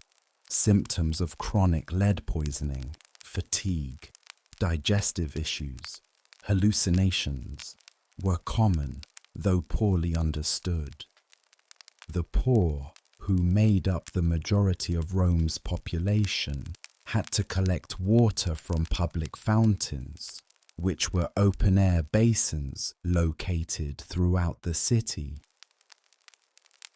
symptoms of chronic lead poisoning, fatigue, digestive issues, hallucinations were common, though poorly understood. The poor, who made up the majority of Rome's population, had to collect water from public fountains, which were open-air basins located throughout the city.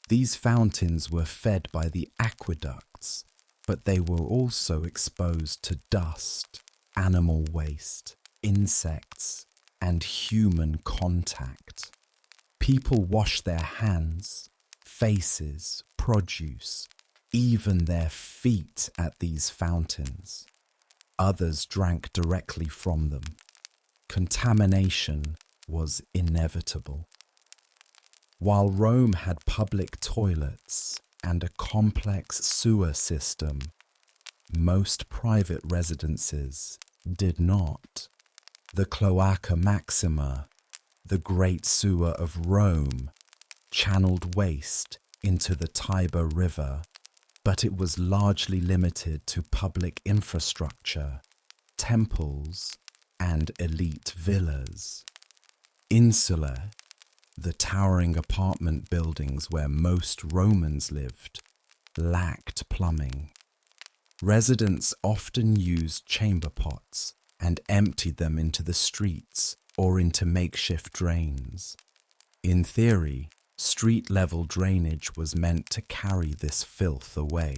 These fountains were fed by the aqueducts, but they were also exposed to dust, animal waste, insects, and human contact. People washed their hands, faces, produce, even their feet at these fountains. Others drank directly from them. Contamination was inevitable. While Rome had public toilets and a complex sewer system, most private residences did not. The Cloaca Maxima, the Great Sewer of Rome, channeled waste into the Tiber River, but it was largely limited to public infrastructure, temples, and elite villas. Insula, the towering apartment buildings where most Romans lived, lacked plumbing. Residents often used chamber pots and emptied them into the streets or into makeshift drains. In theory, street-level drainage was meant to carry this filth away.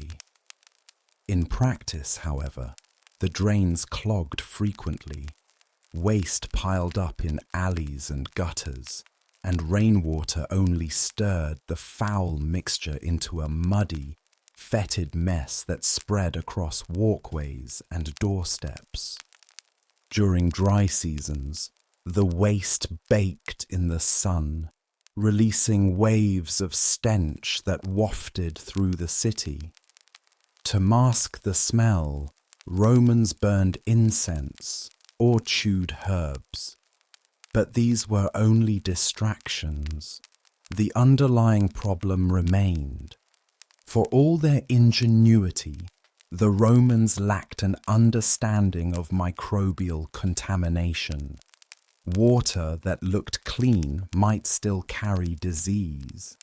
In practice, however, the drains clogged frequently, waste piled up in alleys and gutters, and rainwater only stirred the foul mixture into a muddy, fetid mess that spread across walkways and doorsteps. During dry seasons, the waste baked in the sun, releasing waves of stench that wafted through the city. To mask the smell, Romans burned incense or chewed herbs. But these were only distractions. The underlying problem remained. For all their ingenuity, the Romans lacked an understanding of microbial contamination. Water that looked clean might still carry disease.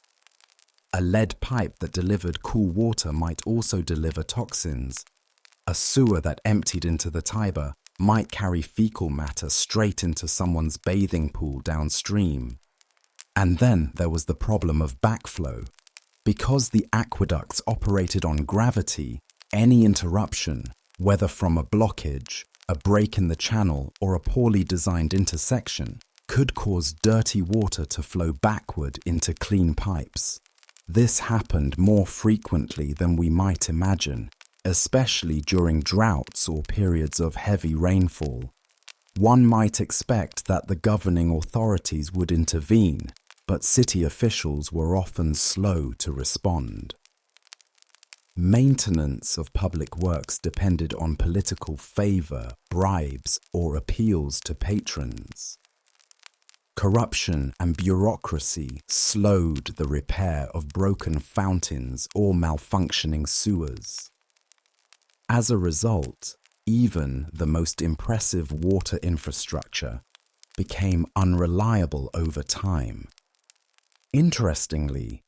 A lead pipe that delivered cool water might also deliver toxins. A sewer that emptied into the Tiber might carry fecal matter straight into someone's bathing pool downstream. And then there was the problem of backflow. Because the aqueducts operated on gravity, any interruption, whether from a blockage, a break in the channel, or a poorly designed intersection, could cause dirty water to flow backward into clean pipes. This happened more frequently than we might imagine, especially during droughts or periods of heavy rainfall. One might expect that the governing authorities would intervene, but city officials were often slow to respond. Maintenance of public works depended on political favor, bribes, or appeals to patrons. Corruption and bureaucracy slowed the repair of broken fountains or malfunctioning sewers. As a result, even the most impressive water infrastructure became unreliable over time. Interestingly,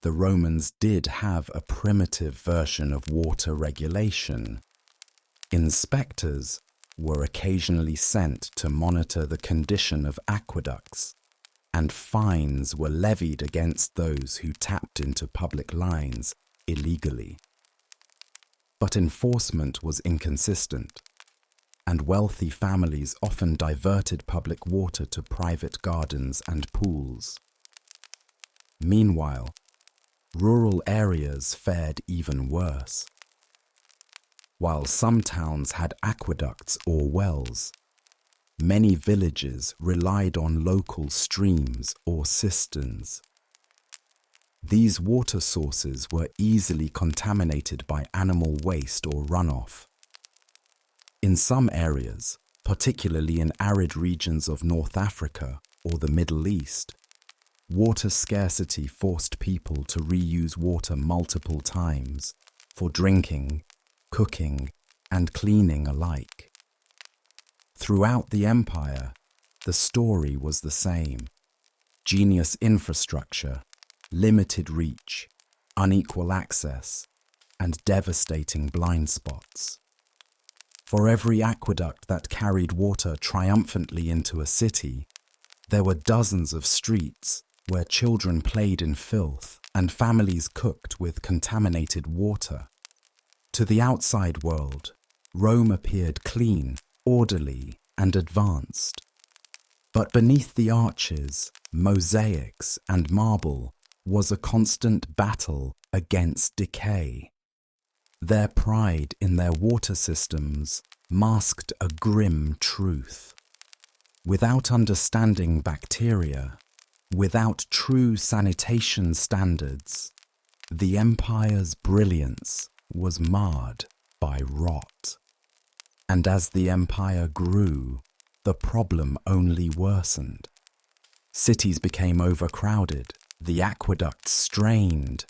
the Romans did have a primitive version of water regulation. Inspectors were occasionally sent to monitor the condition of aqueducts, and fines were levied against those who tapped into public lines illegally. But enforcement was inconsistent, and wealthy families often diverted public water to private gardens and pools. Meanwhile, rural areas fared even worse. While some towns had aqueducts or wells, many villages relied on local streams or cisterns. These water sources were easily contaminated by animal waste or runoff. In some areas, particularly in arid regions of North Africa or the Middle East, water scarcity forced people to reuse water multiple times for drinking, cooking, and cleaning alike. Throughout the empire, the story was the same: genius infrastructure, limited reach, unequal access, and devastating blind spots. For every aqueduct that carried water triumphantly into a city, there were dozens of streets where children played in filth and families cooked with contaminated water. To the outside world, Rome appeared clean, orderly, and advanced. But beneath the arches, mosaics, and marble was a constant battle against decay. Their pride in their water systems masked a grim truth. Without understanding bacteria, without true sanitation standards, the empire's brilliance was marred by rot. And as the empire grew, the problem only worsened. Cities became overcrowded, the aqueducts strained,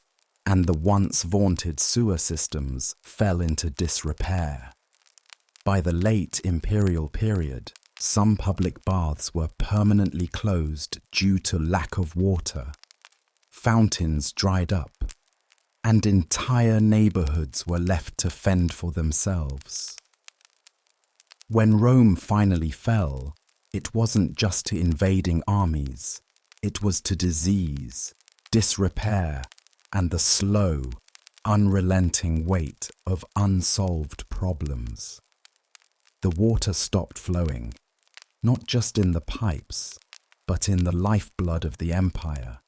and the once vaunted sewer systems fell into disrepair. By the late imperial period, some public baths were permanently closed due to lack of water. Fountains dried up, and entire neighborhoods were left to fend for themselves. When Rome finally fell, it wasn't just to invading armies, it was to disease, disrepair, and the slow, unrelenting weight of unsolved problems. The water stopped flowing, not just in the pipes, but in the lifeblood of the empire.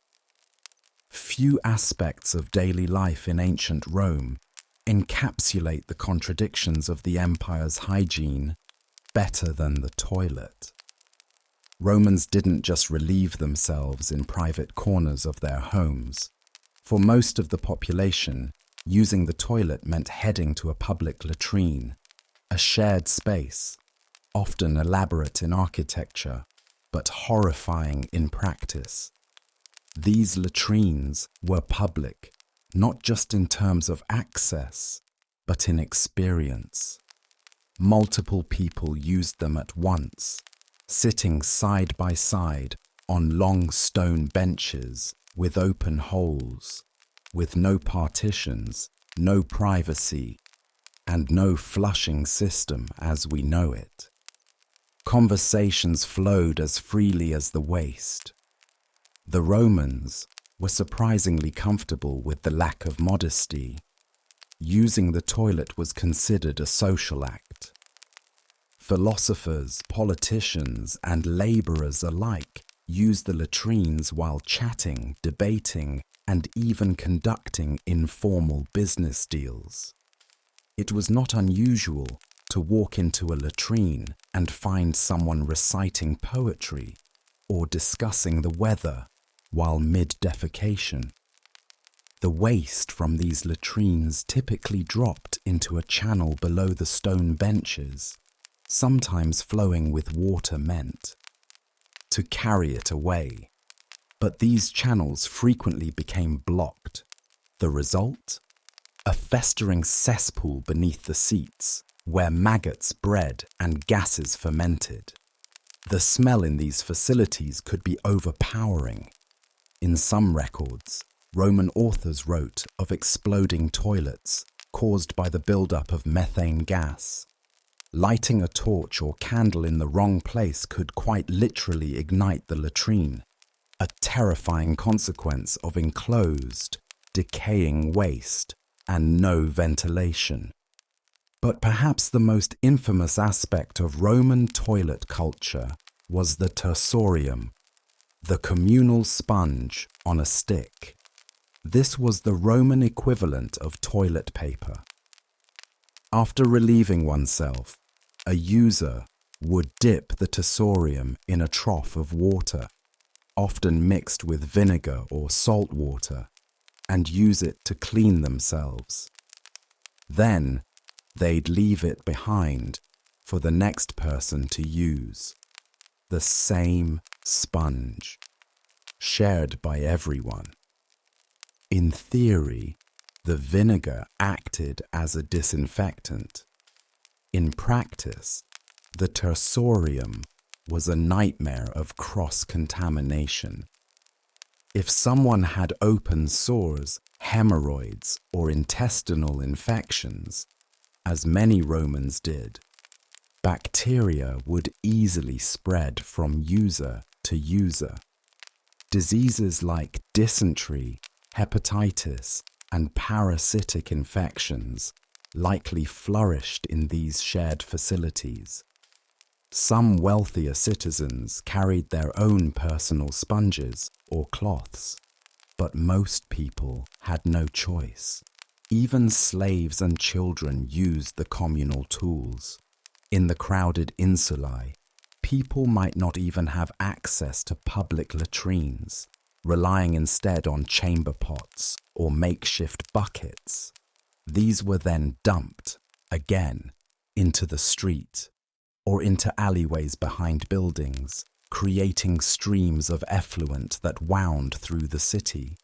Few aspects of daily life in ancient Rome encapsulate the contradictions of the empire's hygiene better than the toilet. Romans didn't just relieve themselves in private corners of their homes. For most of the population, using the toilet meant heading to a public latrine, a shared space, often elaborate in architecture, but horrifying in practice. These latrines were public, not just in terms of access, but in experience. Multiple people used them at once, sitting side by side on long stone benches with open holes, with no partitions, no privacy, and no flushing system as we know it. Conversations flowed as freely as the waste. The Romans were surprisingly comfortable with the lack of modesty. Using the toilet was considered a social act. Philosophers, politicians, and laborers alike used the latrines while chatting, debating, and even conducting informal business deals. It was not unusual to walk into a latrine and find someone reciting poetry or discussing the weather while mid-defecation. The waste from these latrines typically dropped into a channel below the stone benches, sometimes flowing with water meant to carry it away. But these channels frequently became blocked. The result? A festering cesspool beneath the seats, where maggots bred and gases fermented. The smell in these facilities could be overpowering. In some records, Roman authors wrote of exploding toilets caused by the buildup of methane gas. Lighting a torch or candle in the wrong place could quite literally ignite the latrine, a terrifying consequence of enclosed, decaying waste and no ventilation. But perhaps the most infamous aspect of Roman toilet culture was the tersorium, the communal sponge on a stick. This was the Roman equivalent of toilet paper. After relieving oneself, a user would dip the tersorium in a trough of water, often mixed with vinegar or salt water, and use it to clean themselves. Then, they'd leave it behind for the next person to use. The same sponge, shared by everyone. In theory, the vinegar acted as a disinfectant. In practice, the tersorium was a nightmare of cross-contamination. If someone had open sores, hemorrhoids or intestinal infections, as many Romans did, bacteria would easily spread from user to user. Diseases like dysentery, hepatitis, and parasitic infections likely flourished in these shared facilities. Some wealthier citizens carried their own personal sponges or cloths, but most people had no choice. Even slaves and children used the communal tools. In the crowded insulae, people might not even have access to public latrines, relying instead on chamber pots or makeshift buckets. These were then dumped, again, into the street or into alleyways behind buildings, creating streams of effluent that wound through the city.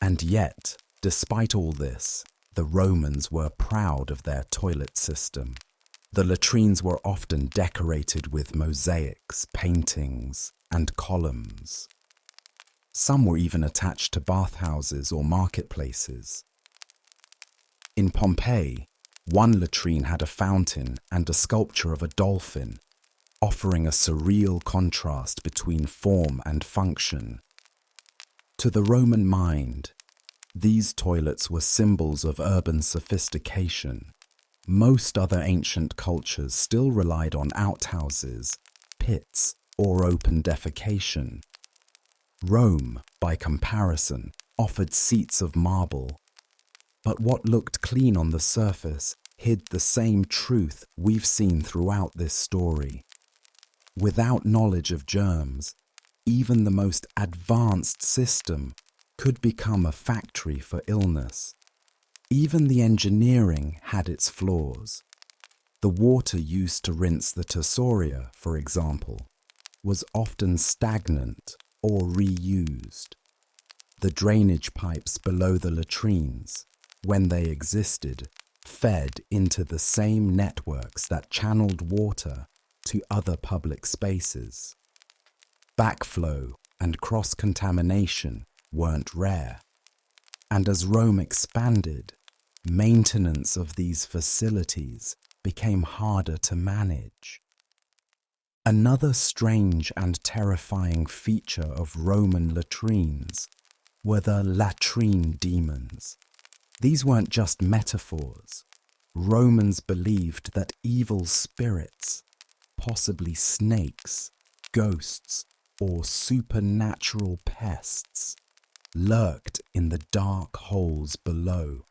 And yet, despite all this, the Romans were proud of their toilet system. The latrines were often decorated with mosaics, paintings, and columns. Some were even attached to bathhouses or marketplaces. In Pompeii, one latrine had a fountain and a sculpture of a dolphin, offering a surreal contrast between form and function. To the Roman mind, these toilets were symbols of urban sophistication. Most other ancient cultures still relied on outhouses, pits, or open defecation. Rome, by comparison, offered seats of marble. But what looked clean on the surface hid the same truth we've seen throughout this story. Without knowledge of germs, even the most advanced system could become a factory for illness. Even the engineering had its flaws. The water used to rinse the tessoria, for example, was often stagnant or reused. The drainage pipes below the latrines, when they existed, fed into the same networks that channeled water to other public spaces. Backflow and cross-contamination weren't rare. And as Rome expanded, maintenance of these facilities became harder to manage. Another strange and terrifying feature of Roman latrines were the latrine demons. These weren't just metaphors. Romans believed that evil spirits, possibly snakes, ghosts, or supernatural pests, lurked in the dark holes below.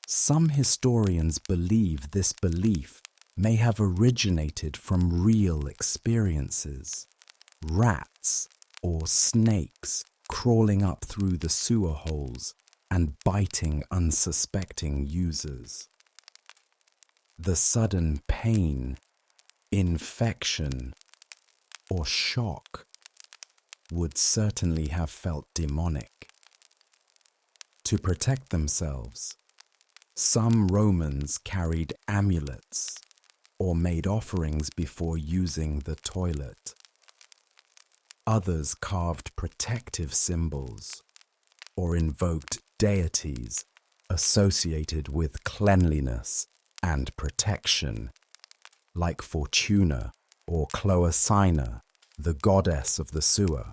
Some historians believe this belief may have originated from real experiences. Rats or snakes crawling up through the sewer holes and biting unsuspecting users. The sudden pain, infection, or shock would certainly have felt demonic. To protect themselves, some Romans carried amulets or made offerings before using the toilet. Others carved protective symbols or invoked deities associated with cleanliness and protection, like Fortuna or Cloacina, the goddess of the sewer.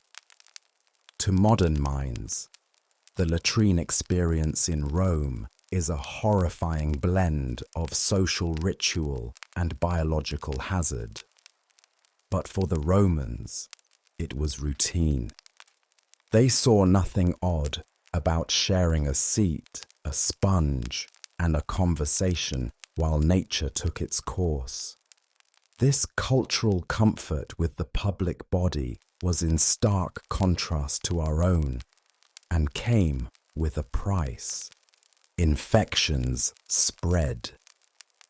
To modern minds, the latrine experience in Rome is a horrifying blend of social ritual and biological hazard. But for the Romans, it was routine. They saw nothing odd about sharing a seat, a sponge, and a conversation while nature took its course. This cultural comfort with the public body was in stark contrast to our own, and came with a price. Infections spread,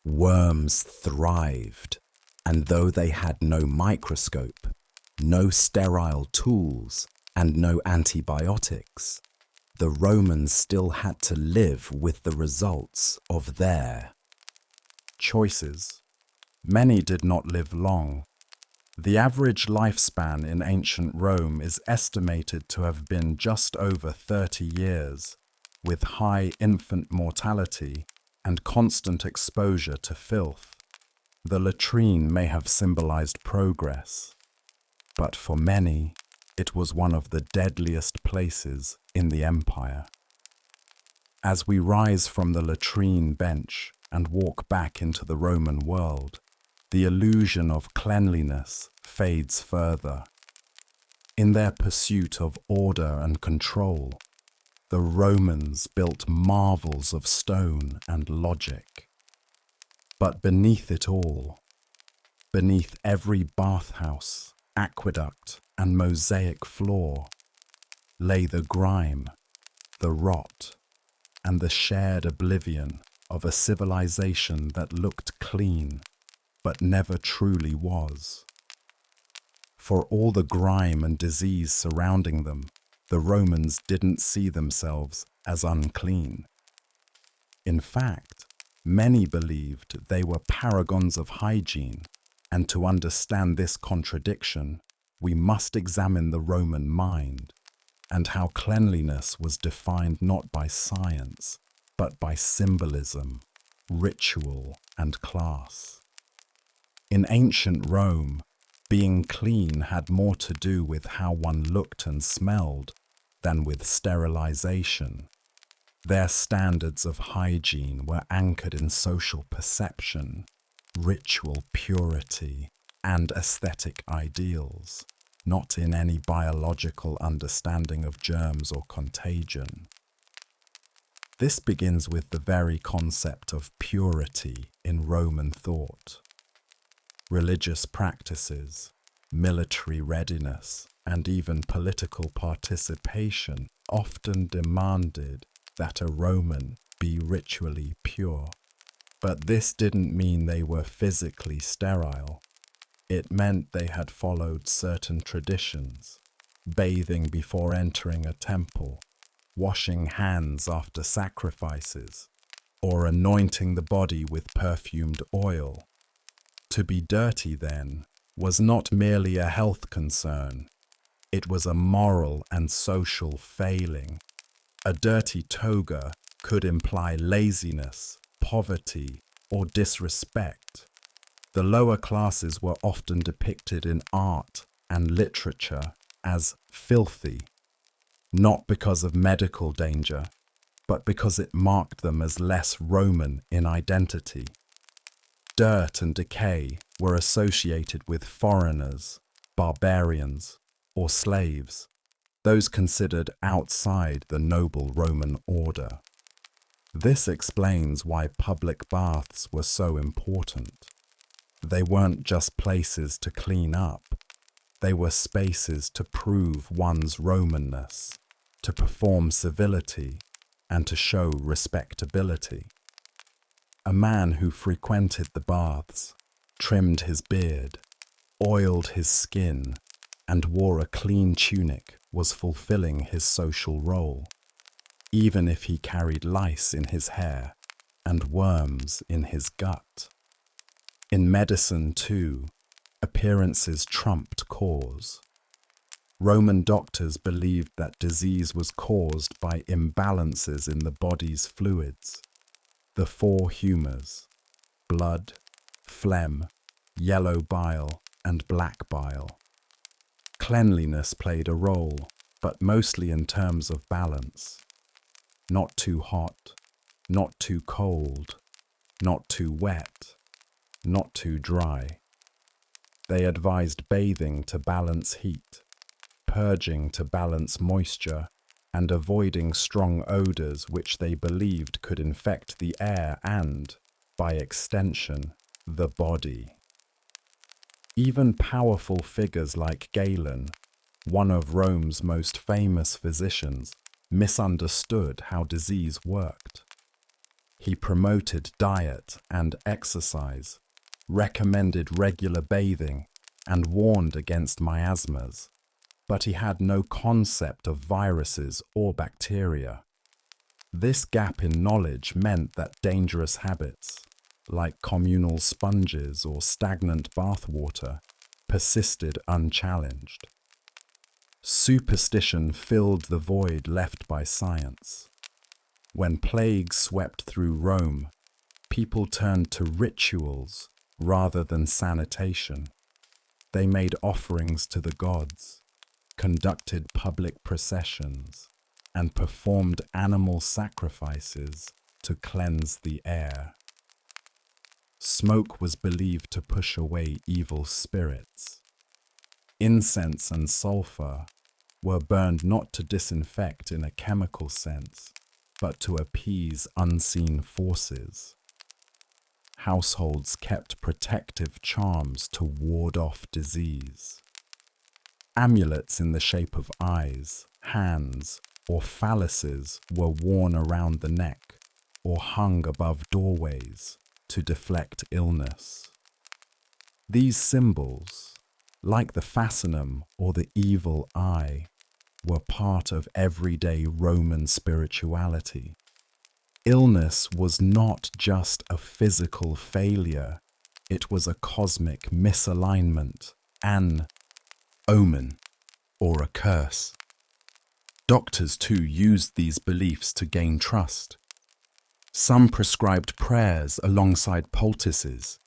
worms thrived, and though they had no microscope, no sterile tools, and no antibiotics, the Romans still had to live with the results of their choices. Many did not live long. The average lifespan in ancient Rome is estimated to have been just over 30 years. with high infant mortality and constant exposure to filth, the latrine may have symbolized progress, but for many, it was one of the deadliest places in the empire. As we rise from the latrine bench and walk back into the Roman world, the illusion of cleanliness fades further. In their pursuit of order and control, the Romans built marvels of stone and logic. But beneath it all, beneath every bathhouse, aqueduct, and mosaic floor, lay the grime, the rot, and the shared oblivion of a civilization that looked clean, but never truly was. For all the grime and disease surrounding them, the Romans didn't see themselves as unclean. In fact, many believed they were paragons of hygiene, and to understand this contradiction, we must examine the Roman mind and how cleanliness was defined not by science, but by symbolism, ritual, and class. In ancient Rome, being clean had more to do with how one looked and smelled than with sterilization. Their standards of hygiene were anchored in social perception, ritual purity, and aesthetic ideals, not in any biological understanding of germs or contagion. This begins with the very concept of purity in Roman thought. Religious practices, military readiness, and even political participation often demanded that a Roman be ritually pure. But this didn't mean they were physically sterile. It meant they had followed certain traditions, bathing before entering a temple, washing hands after sacrifices, or anointing the body with perfumed oil. To be dirty, then, was not merely a health concern. It was a moral and social failing. A dirty toga could imply laziness, poverty, or disrespect. The lower classes were often depicted in art and literature as filthy, not because of medical danger, but because it marked them as less Roman in identity. Dirt and decay were associated with foreigners, barbarians, or slaves, those considered outside the noble Roman order. This explains why public baths were so important. They weren't just places to clean up. They were spaces to prove one's Romanness, to perform civility, and to show respectability. A man who frequented the baths, trimmed his beard, oiled his skin, and wore a clean tunic was fulfilling his social role, even if he carried lice in his hair and worms in his gut. In medicine, too, appearances trumped cause. Roman doctors believed that disease was caused by imbalances in the body's fluids. The four humours: blood, phlegm, yellow bile, and black bile. Cleanliness played a role, but mostly in terms of balance. Not too hot, not too cold, not too wet, not too dry. They advised bathing to balance heat, purging to balance moisture, and avoiding strong odors which they believed could infect the air and, by extension, the body. Even powerful figures like Galen, one of Rome's most famous physicians, misunderstood how disease worked. He promoted diet and exercise, recommended regular bathing, and warned against miasmas. But he had no concept of viruses or bacteria. This gap in knowledge meant that dangerous habits, like communal sponges or stagnant bathwater, persisted unchallenged. Superstition filled the void left by science. When plagues swept through Rome, people turned to rituals rather than sanitation. They made offerings to the gods, conducted public processions, and performed animal sacrifices to cleanse the air. Smoke was believed to push away evil spirits. Incense and sulfur were burned not to disinfect in a chemical sense, but to appease unseen forces. Households kept protective charms to ward off disease. Amulets in the shape of eyes, hands, or phalluses were worn around the neck or hung above doorways to deflect illness. These symbols, like the fascinum or the evil eye, were part of everyday Roman spirituality. Illness was not just a physical failure, it was a cosmic misalignment, an omen, or a curse. Doctors too used these beliefs to gain trust. Some prescribed prayers alongside poultices.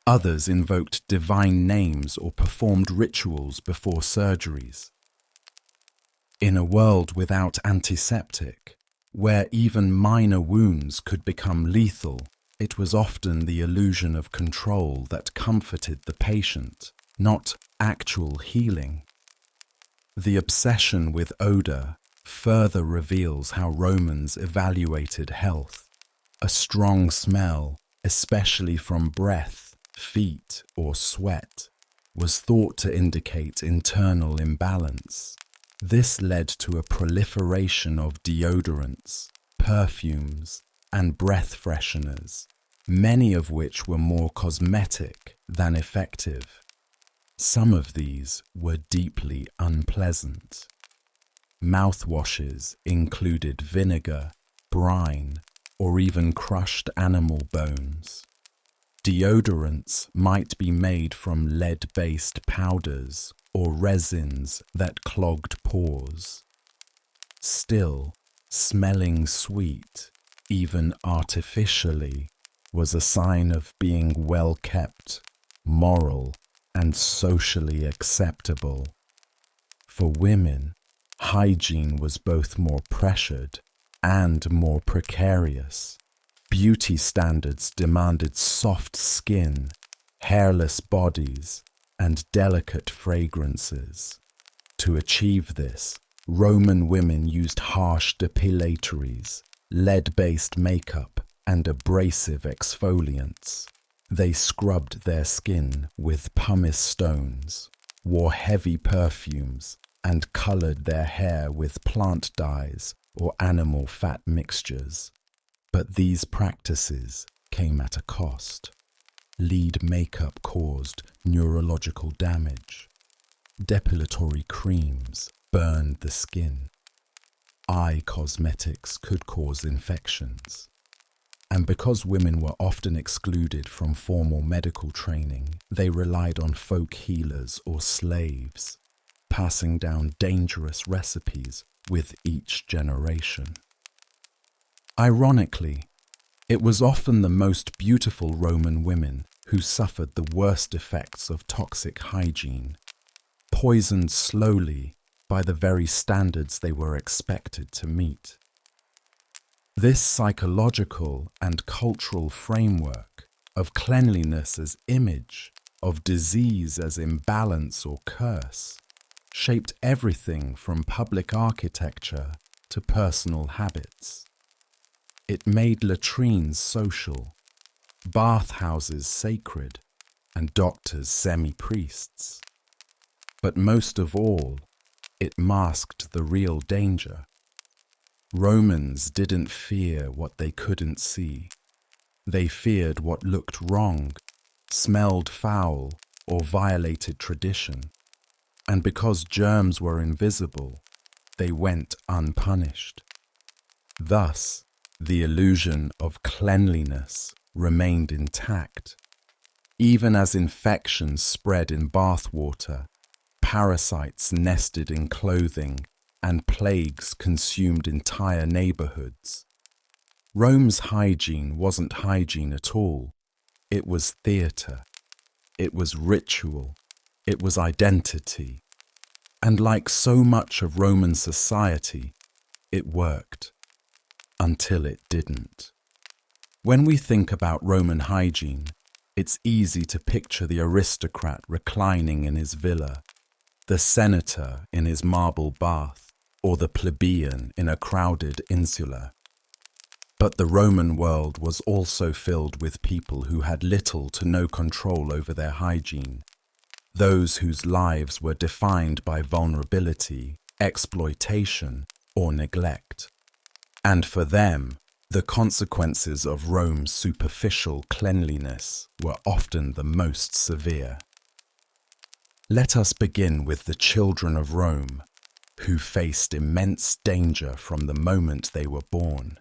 Others invoked divine names or performed rituals before surgeries. In a world without antiseptic, where even minor wounds could become lethal, it was often the illusion of control that comforted the patient, not actual healing. The obsession with odor further reveals how Romans evaluated health. A strong smell, especially from breath, feet, or sweat, was thought to indicate internal imbalance. This led to a proliferation of deodorants, perfumes, and breath fresheners, many of which were more cosmetic than effective. Some of these were deeply unpleasant. Mouthwashes included vinegar, brine, or even crushed animal bones. Deodorants might be made from lead-based powders or resins that clogged pores. Still, smelling sweet, even artificially, was a sign of being well-kept, moral, and socially acceptable. For women, hygiene was both more pressured and more precarious. Beauty standards demanded soft skin, hairless bodies, and delicate fragrances. To achieve this, Roman women used harsh depilatories, lead-based makeup, and abrasive exfoliants. They scrubbed their skin with pumice stones, wore heavy perfumes, and colored their hair with plant dyes or animal fat mixtures. But these practices came at a cost. Lead makeup caused neurological damage. Depilatory creams burned the skin. Eye cosmetics could cause infections. And because women were often excluded from formal medical training, they relied on folk healers or slaves, passing down dangerous recipes with each generation. Ironically, it was often the most beautiful Roman women who suffered the worst effects of toxic hygiene, poisoned slowly by the very standards they were expected to meet. This psychological and cultural framework of cleanliness as image, of disease as imbalance or curse, shaped everything from public architecture to personal habits. It made latrines social, bathhouses sacred, and doctors semi-priests. But most of all, it masked the real danger. Romans didn't fear what they couldn't see. They feared what looked wrong, smelled foul, or violated tradition. And because germs were invisible, they went unpunished. Thus, the illusion of cleanliness remained intact. Even as infections spread in bathwater, parasites nested in clothing, and plagues consumed entire neighborhoods, Rome's hygiene wasn't hygiene at all. It was theatre. It was ritual. It was identity. And like so much of Roman society, it worked. Until it didn't. When we think about Roman hygiene, it's easy to picture the aristocrat reclining in his villa, the senator in his marble bath, or the plebeian in a crowded insula. But the Roman world was also filled with people who had little to no control over their hygiene, those whose lives were defined by vulnerability, exploitation, or neglect. And for them, the consequences of Rome's superficial cleanliness were often the most severe. Let us begin with the children of Rome, who faced immense danger from the moment they were born.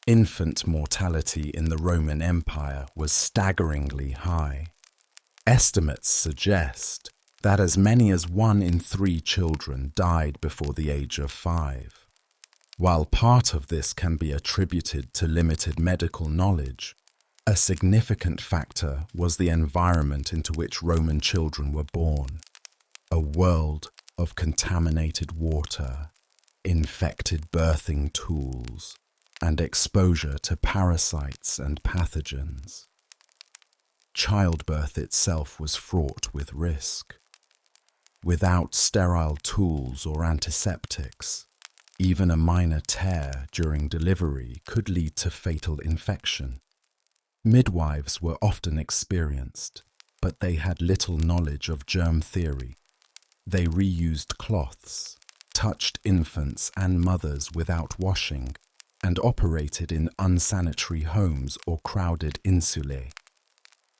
Infant mortality in the Roman Empire was staggeringly high. Estimates suggest that as many as 1 in 3 children died before the age of 5. While part of this can be attributed to limited medical knowledge, a significant factor was the environment into which Roman children were born. A world of contaminated water, infected birthing tools, and exposure to parasites and pathogens. Childbirth itself was fraught with risk. Without sterile tools or antiseptics, even a minor tear during delivery could lead to fatal infection. Midwives were often experienced, but they had little knowledge of germ theory. They reused cloths, touched infants and mothers without washing, and operated in unsanitary homes or crowded insulae.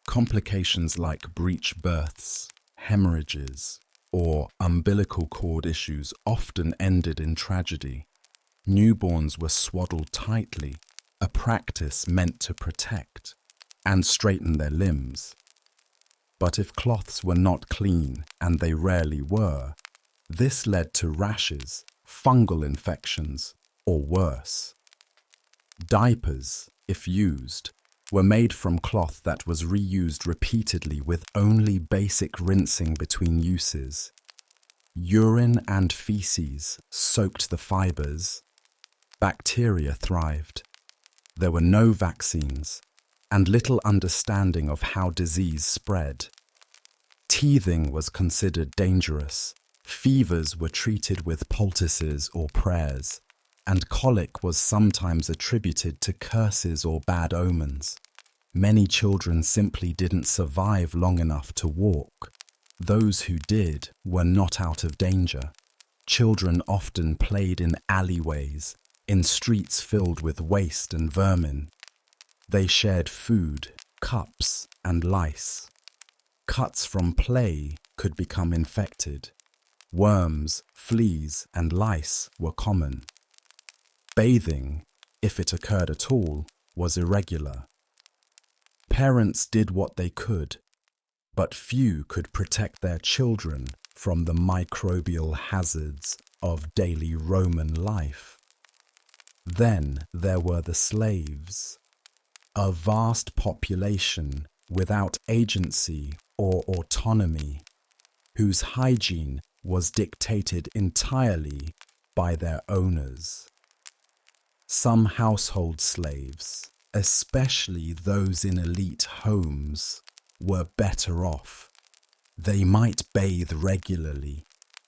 Complications like breech births, hemorrhages, or umbilical cord issues often ended in tragedy. Newborns were swaddled tightly, a practice meant to protect and straighten their limbs. But if cloths were not clean, and they rarely were, this led to rashes, fungal infections, or worse. Diapers, if used, were made from cloth that was reused repeatedly with only basic rinsing between uses. Urine and feces soaked the fibers. Bacteria thrived. There were no vaccines, and little understanding of how disease spread. Teething was considered dangerous. Fevers were treated with poultices or prayers, and colic was sometimes attributed to curses or bad omens. Many children simply didn't survive long enough to walk. Those who did were not out of danger. Children often played in alleyways, in streets filled with waste and vermin. They shared food, cups, and lice. Cuts from play could become infected. Worms, fleas, and lice were common. Bathing, if it occurred at all, was irregular. Parents did what they could, but few could protect their children from the microbial hazards of daily Roman life. Then there were the slaves, a vast population without agency or autonomy, whose hygiene was dictated entirely by their owners. Some household slaves, especially those in elite homes, were better off. They might bathe regularly,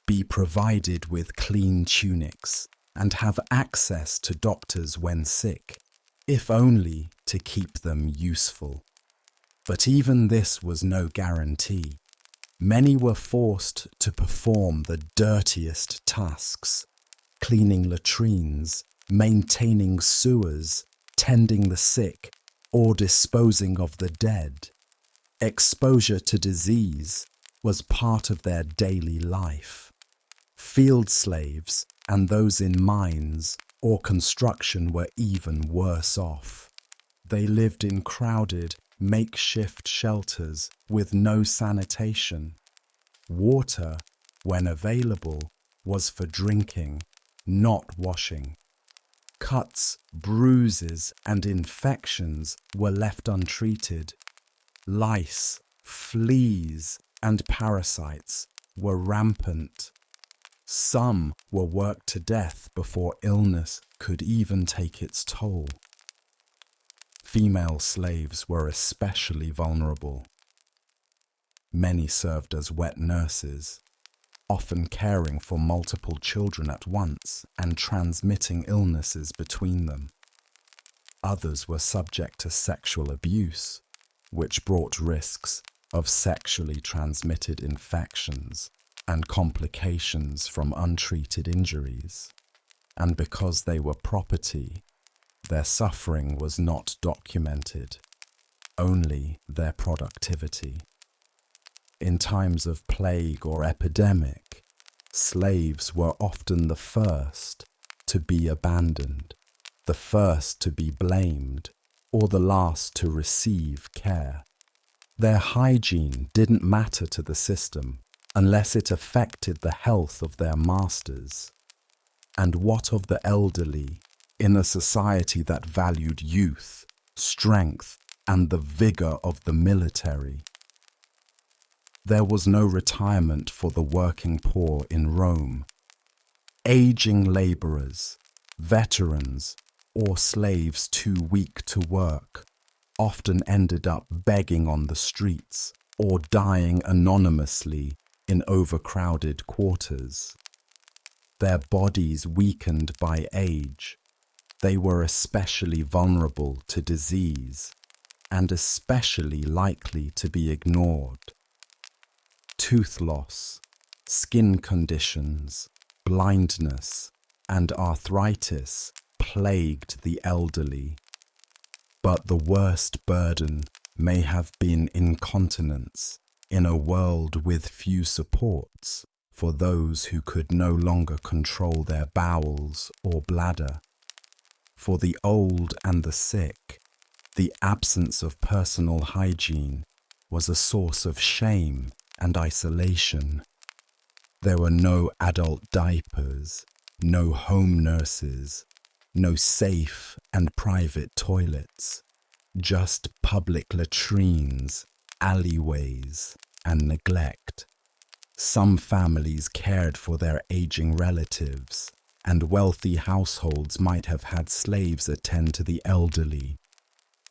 be provided with clean tunics, and have access to doctors when sick, if only to keep them useful. But even this was no guarantee. Many were forced to perform the dirtiest tasks, cleaning latrines, maintaining sewers, tending the sick, or disposing of the dead. Exposure to disease was part of their daily life. Field slaves and those in mines or construction were even worse off. They lived in crowded, makeshift shelters with no sanitation. Water, when available, was for drinking, not washing. Cuts, bruises, and infections were left untreated. Lice, fleas, and parasites were rampant. Some were worked to death before illness could even take its toll. Female slaves were especially vulnerable. Many served as wet nurses, often caring for multiple children at once and transmitting illnesses between them. Others were subject to sexual abuse, which brought risks of sexually transmitted infections and complications from untreated injuries. And because they were property, their suffering was not documented, only their productivity. In times of plague or epidemic, slaves were often the first to be abandoned, the first to be blamed, or the last to receive care. Their hygiene didn't matter to the system unless it affected the health of their masters. And what of the elderly in a society that valued youth, strength, and the vigor of the military? There was no retirement for the working poor in Rome. Aging laborers, veterans, or slaves too weak to work often ended up begging on the streets or dying anonymously in overcrowded quarters. Their bodies weakened by age, they were especially vulnerable to disease and especially likely to be ignored. Tooth loss, skin conditions, blindness, and arthritis plagued the elderly. But the worst burden may have been incontinence in a world with few supports for those who could no longer control their bowels or bladder. For the old and the sick, the absence of personal hygiene was a source of shame and isolation. There were no adult diapers, no home nurses, no safe and private toilets, just public latrines, alleyways, and neglect. Some families cared for their aging relatives, and wealthy households might have had slaves attend to the elderly.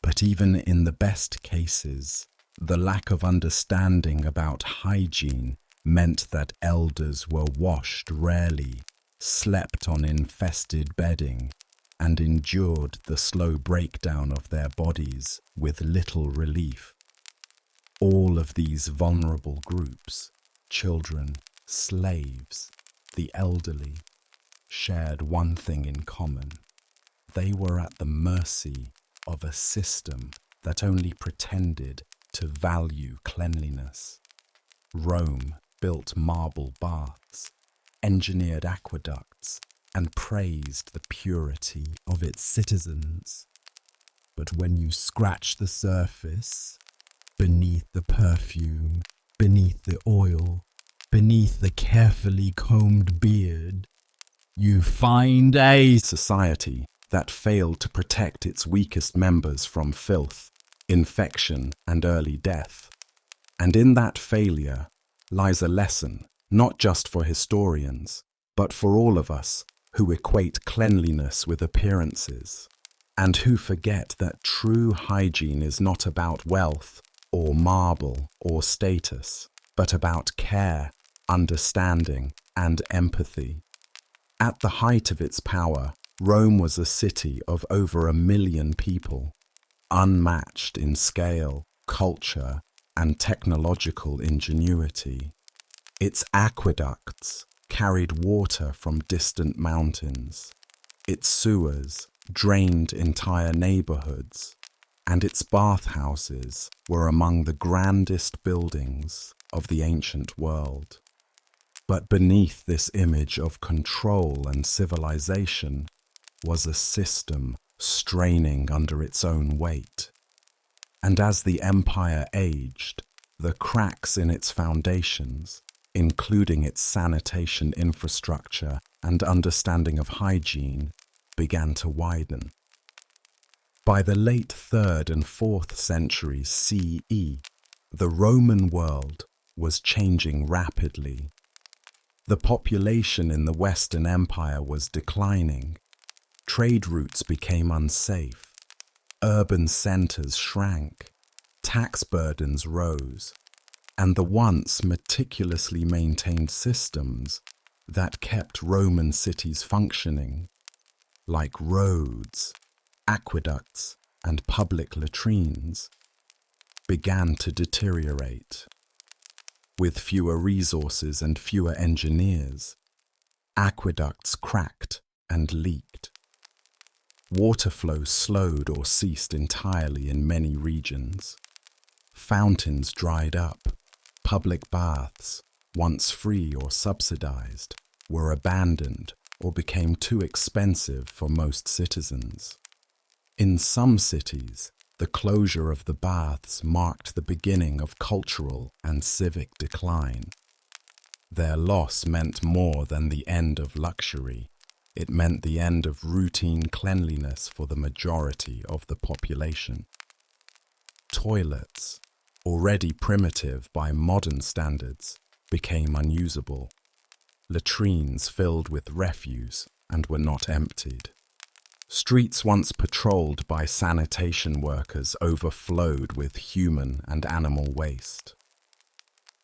But even in the best cases, the lack of understanding about hygiene meant that elders were washed rarely, slept on infested bedding, and endured the slow breakdown of their bodies with little relief. All of these vulnerable groups, children, slaves, the elderly, shared one thing in common. They were at the mercy of a system that only pretended to value cleanliness. Rome built marble baths, engineered aqueducts, and praised the purity of its citizens. But when you scratch the surface, beneath the perfume, beneath the oil, beneath the carefully combed beard, you find a society that failed to protect its weakest members from filth, infection, and early death. And in that failure lies a lesson, not just for historians, but for all of us who equate cleanliness with appearances, and who forget that true hygiene is not about wealth or marble or status, but about care, understanding, and empathy. At the height of its power, Rome was a city of over 1 million people, unmatched in scale, culture, and technological ingenuity. Its aqueducts carried water from distant mountains. Its sewers drained entire neighborhoods, and its bathhouses were among the grandest buildings of the ancient world. But beneath this image of control and civilization was a system straining under its own weight. And as the empire aged, the cracks in its foundations, including its sanitation infrastructure and understanding of hygiene, began to widen. By the late 3rd and 4th centuries CE, the Roman world was changing rapidly. The population in the Western Empire was declining. Trade routes became unsafe. Urban centers shrank. Tax burdens rose. And the once meticulously maintained systems that kept Roman cities functioning, like roads, aqueducts, and public latrines, began to deteriorate. With fewer resources and fewer engineers, aqueducts cracked and leaked. Water flow slowed or ceased entirely in many regions. Fountains dried up. Public baths, once free or subsidized, were abandoned or became too expensive for most citizens. In some cities, the closure of the baths marked the beginning of cultural and civic decline. Their loss meant more than the end of luxury. It meant the end of routine cleanliness for the majority of the population. Toilets, already primitive by modern standards, became unusable. Latrines filled with refuse and were not emptied. Streets once patrolled by sanitation workers overflowed with human and animal waste.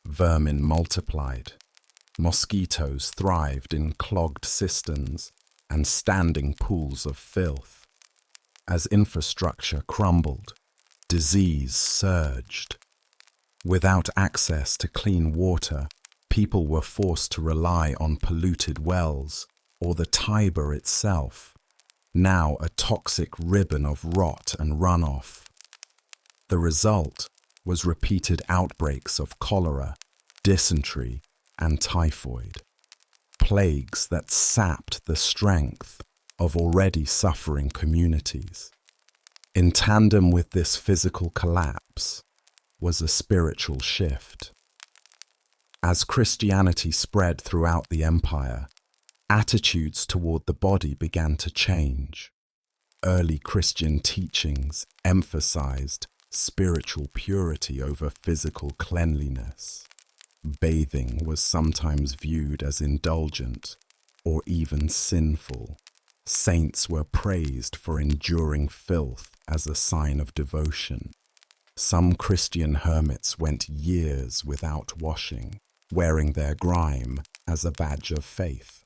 Vermin multiplied. Mosquitoes thrived in clogged cisterns and standing pools of filth. As infrastructure crumbled, disease surged. Without access to clean water, people were forced to rely on polluted wells or the Tiber itself, now a toxic ribbon of rot and runoff. The result was repeated outbreaks of cholera, dysentery, and typhoid, plagues that sapped the strength of already suffering communities. In tandem with this physical collapse was a spiritual shift. As Christianity spread throughout the empire, attitudes toward the body began to change. Early Christian teachings emphasized spiritual purity over physical cleanliness. Bathing was sometimes viewed as indulgent or even sinful. Saints were praised for enduring filth as a sign of devotion. Some Christian hermits went years without washing, wearing their grime as a badge of faith.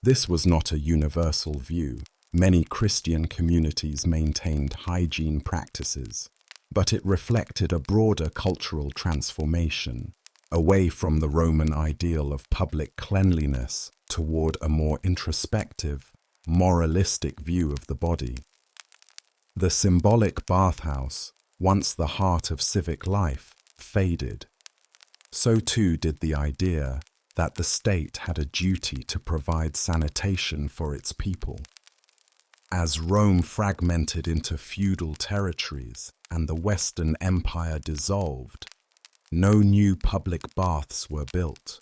This was not a universal view. Many Christian communities maintained hygiene practices, but it reflected a broader cultural transformation, away from the Roman ideal of public cleanliness toward a more introspective, moralistic view of the body. The symbolic bathhouse, once the heart of civic life, faded. So too did the idea that the state had a duty to provide sanitation for its people. As Rome fragmented into feudal territories and the Western Empire dissolved, no new public baths were built,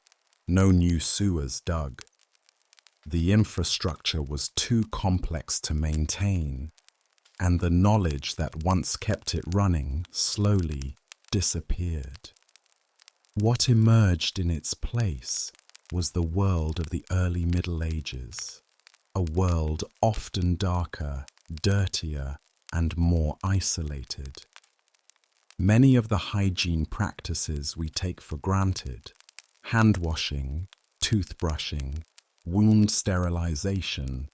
no new sewers dug. The infrastructure was too complex to maintain, and the knowledge that once kept it running slowly disappeared. What emerged in its place was the world of the early Middle Ages, a world often darker, dirtier, and more isolated. Many of the hygiene practices we take for granted, hand washing, toothbrushing, wound sterilization,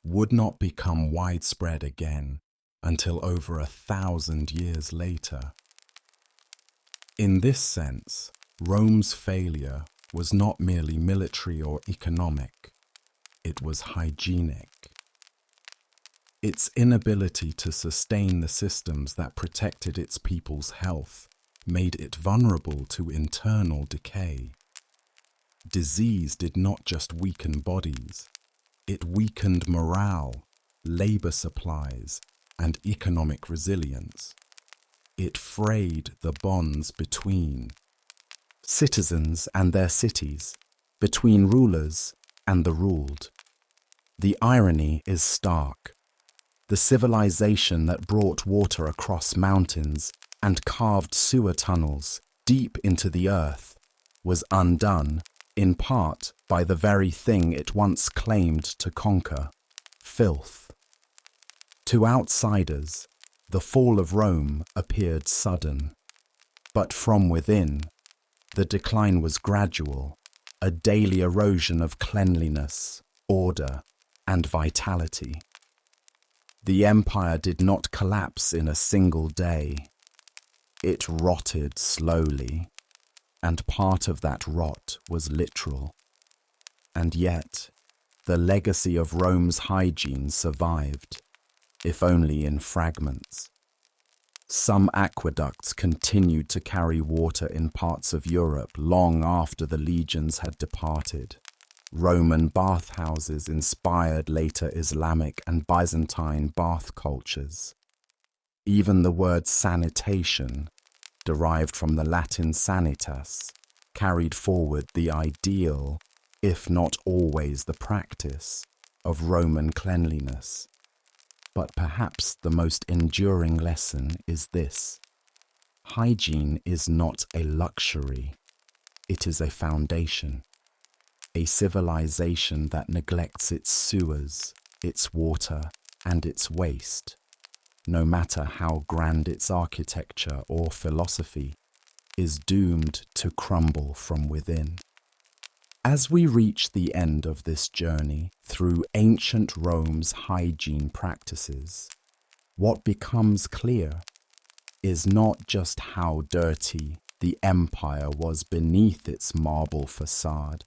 would not become widespread again until over 1,000 years later. In this sense, Rome's failure was not merely military or economic, it was hygienic. Its inability to sustain the systems that protected its people's health made it vulnerable to internal decay. Disease did not just weaken bodies, it weakened morale, labor supplies, and economic resilience. It frayed the bonds between citizens and their cities, between rulers and the ruled. The irony is stark. The civilization that brought water across mountains and carved sewer tunnels deep into the earth was undone, in part, by the very thing it once claimed to conquer: filth. To outsiders, the fall of Rome appeared sudden, but from within, the decline was gradual, a daily erosion of cleanliness, order, and vitality. The empire did not collapse in a single day. It rotted slowly, and part of that rot was literal. And yet, the legacy of Rome's hygiene survived, if only in fragments. Some aqueducts continued to carry water in parts of Europe long after the legions had departed. Roman bathhouses inspired later Islamic and Byzantine bath cultures. Even the word sanitation, derived from the Latin sanitas, carried forward the ideal, if not always the practice, of Roman cleanliness. But perhaps the most enduring lesson is this: hygiene is not a luxury, it is a foundation. A civilization that neglects its sewers, its water, and its waste, no matter how grand its architecture or philosophy, is doomed to crumble from within. As we reach the end of this journey through ancient Rome's hygiene practices, what becomes clear is not just how dirty the empire was beneath its marble facade,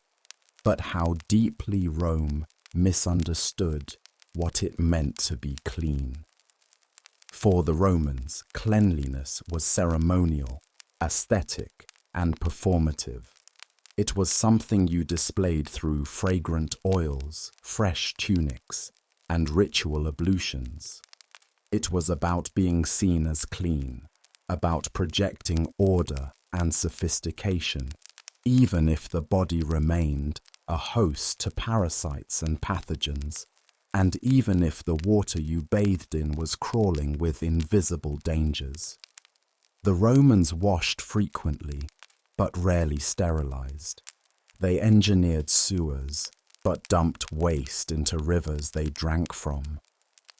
but how deeply Rome misunderstood what it meant to be clean. For the Romans, cleanliness was ceremonial, aesthetic, and performative. It was something you displayed through fragrant oils, fresh tunics, and ritual ablutions. It was about being seen as clean, about projecting order and sophistication, even if the body remained a host to parasites and pathogens, and even if the water you bathed in was crawling with invisible dangers. The Romans washed frequently, but rarely sterilized. They engineered sewers, but dumped waste into rivers they drank from.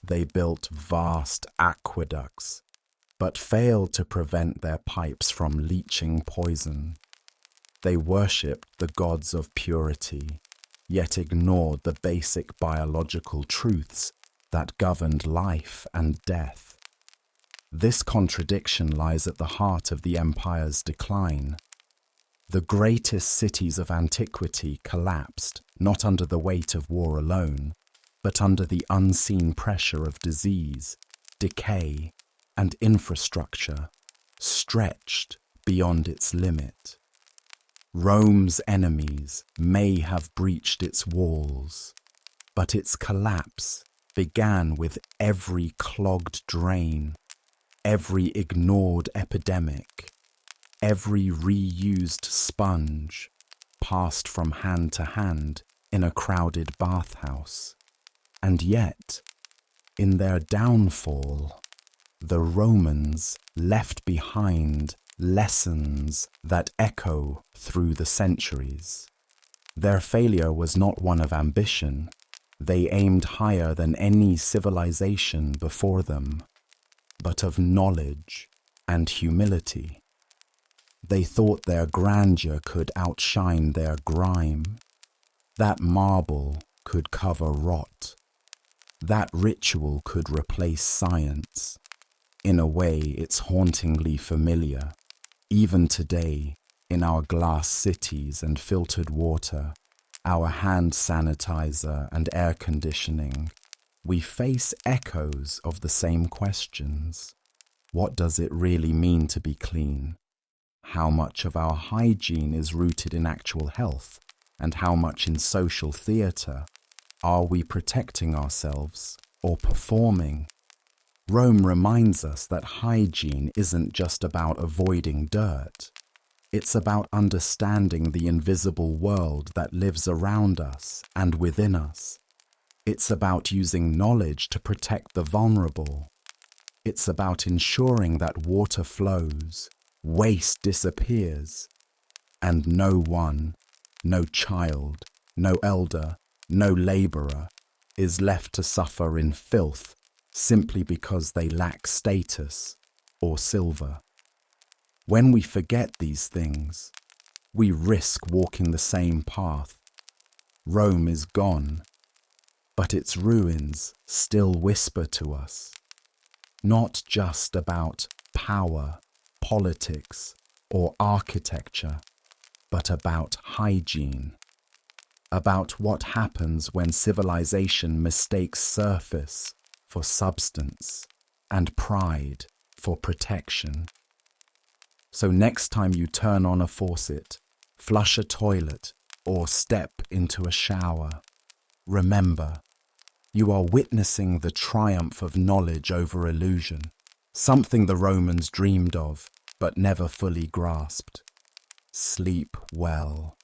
They built vast aqueducts, but failed to prevent their pipes from leaching poison. They worshipped the gods of purity, yet ignored the basic biological truths that governed life and death. This contradiction lies at the heart of the empire's decline. The greatest cities of antiquity collapsed not under the weight of war alone, but under the unseen pressure of disease, decay, and infrastructure, stretched beyond its limit. Rome's enemies may have breached its walls, but its collapse began with every clogged drain, every ignored epidemic, every reused sponge passed from hand to hand in a crowded bathhouse. And yet, in their downfall, the Romans left behind lessons that echo through the centuries. Their failure was not one of ambition. They aimed higher than any civilization before them, but of knowledge and humility. They thought their grandeur could outshine their grime. That marble could cover rot. That ritual could replace science. In a way, it's hauntingly familiar. Even today, in our glass cities and filtered water, our hand sanitizer and air conditioning, we face echoes of the same questions. What does it really mean to be clean? How much of our hygiene is rooted in actual health, and how much in social theatre? Are we protecting ourselves or performing? Rome reminds us that hygiene isn't just about avoiding dirt. It's about understanding the invisible world that lives around us and within us. It's about using knowledge to protect the vulnerable. It's about ensuring that water flows, waste disappears, and no one, no child, no elder, no laborer is left to suffer in filth simply because they lack status or silver. When we forget these things, we risk walking the same path. Rome is gone, but its ruins still whisper to us, not just about power, politics, or architecture, but about hygiene, about what happens when civilization mistakes surface for substance and pride for protection. So next time you turn on a faucet, flush a toilet, or step into a shower, remember, you are witnessing the triumph of knowledge over illusion, something the Romans dreamed of but never fully grasped. Sleep well.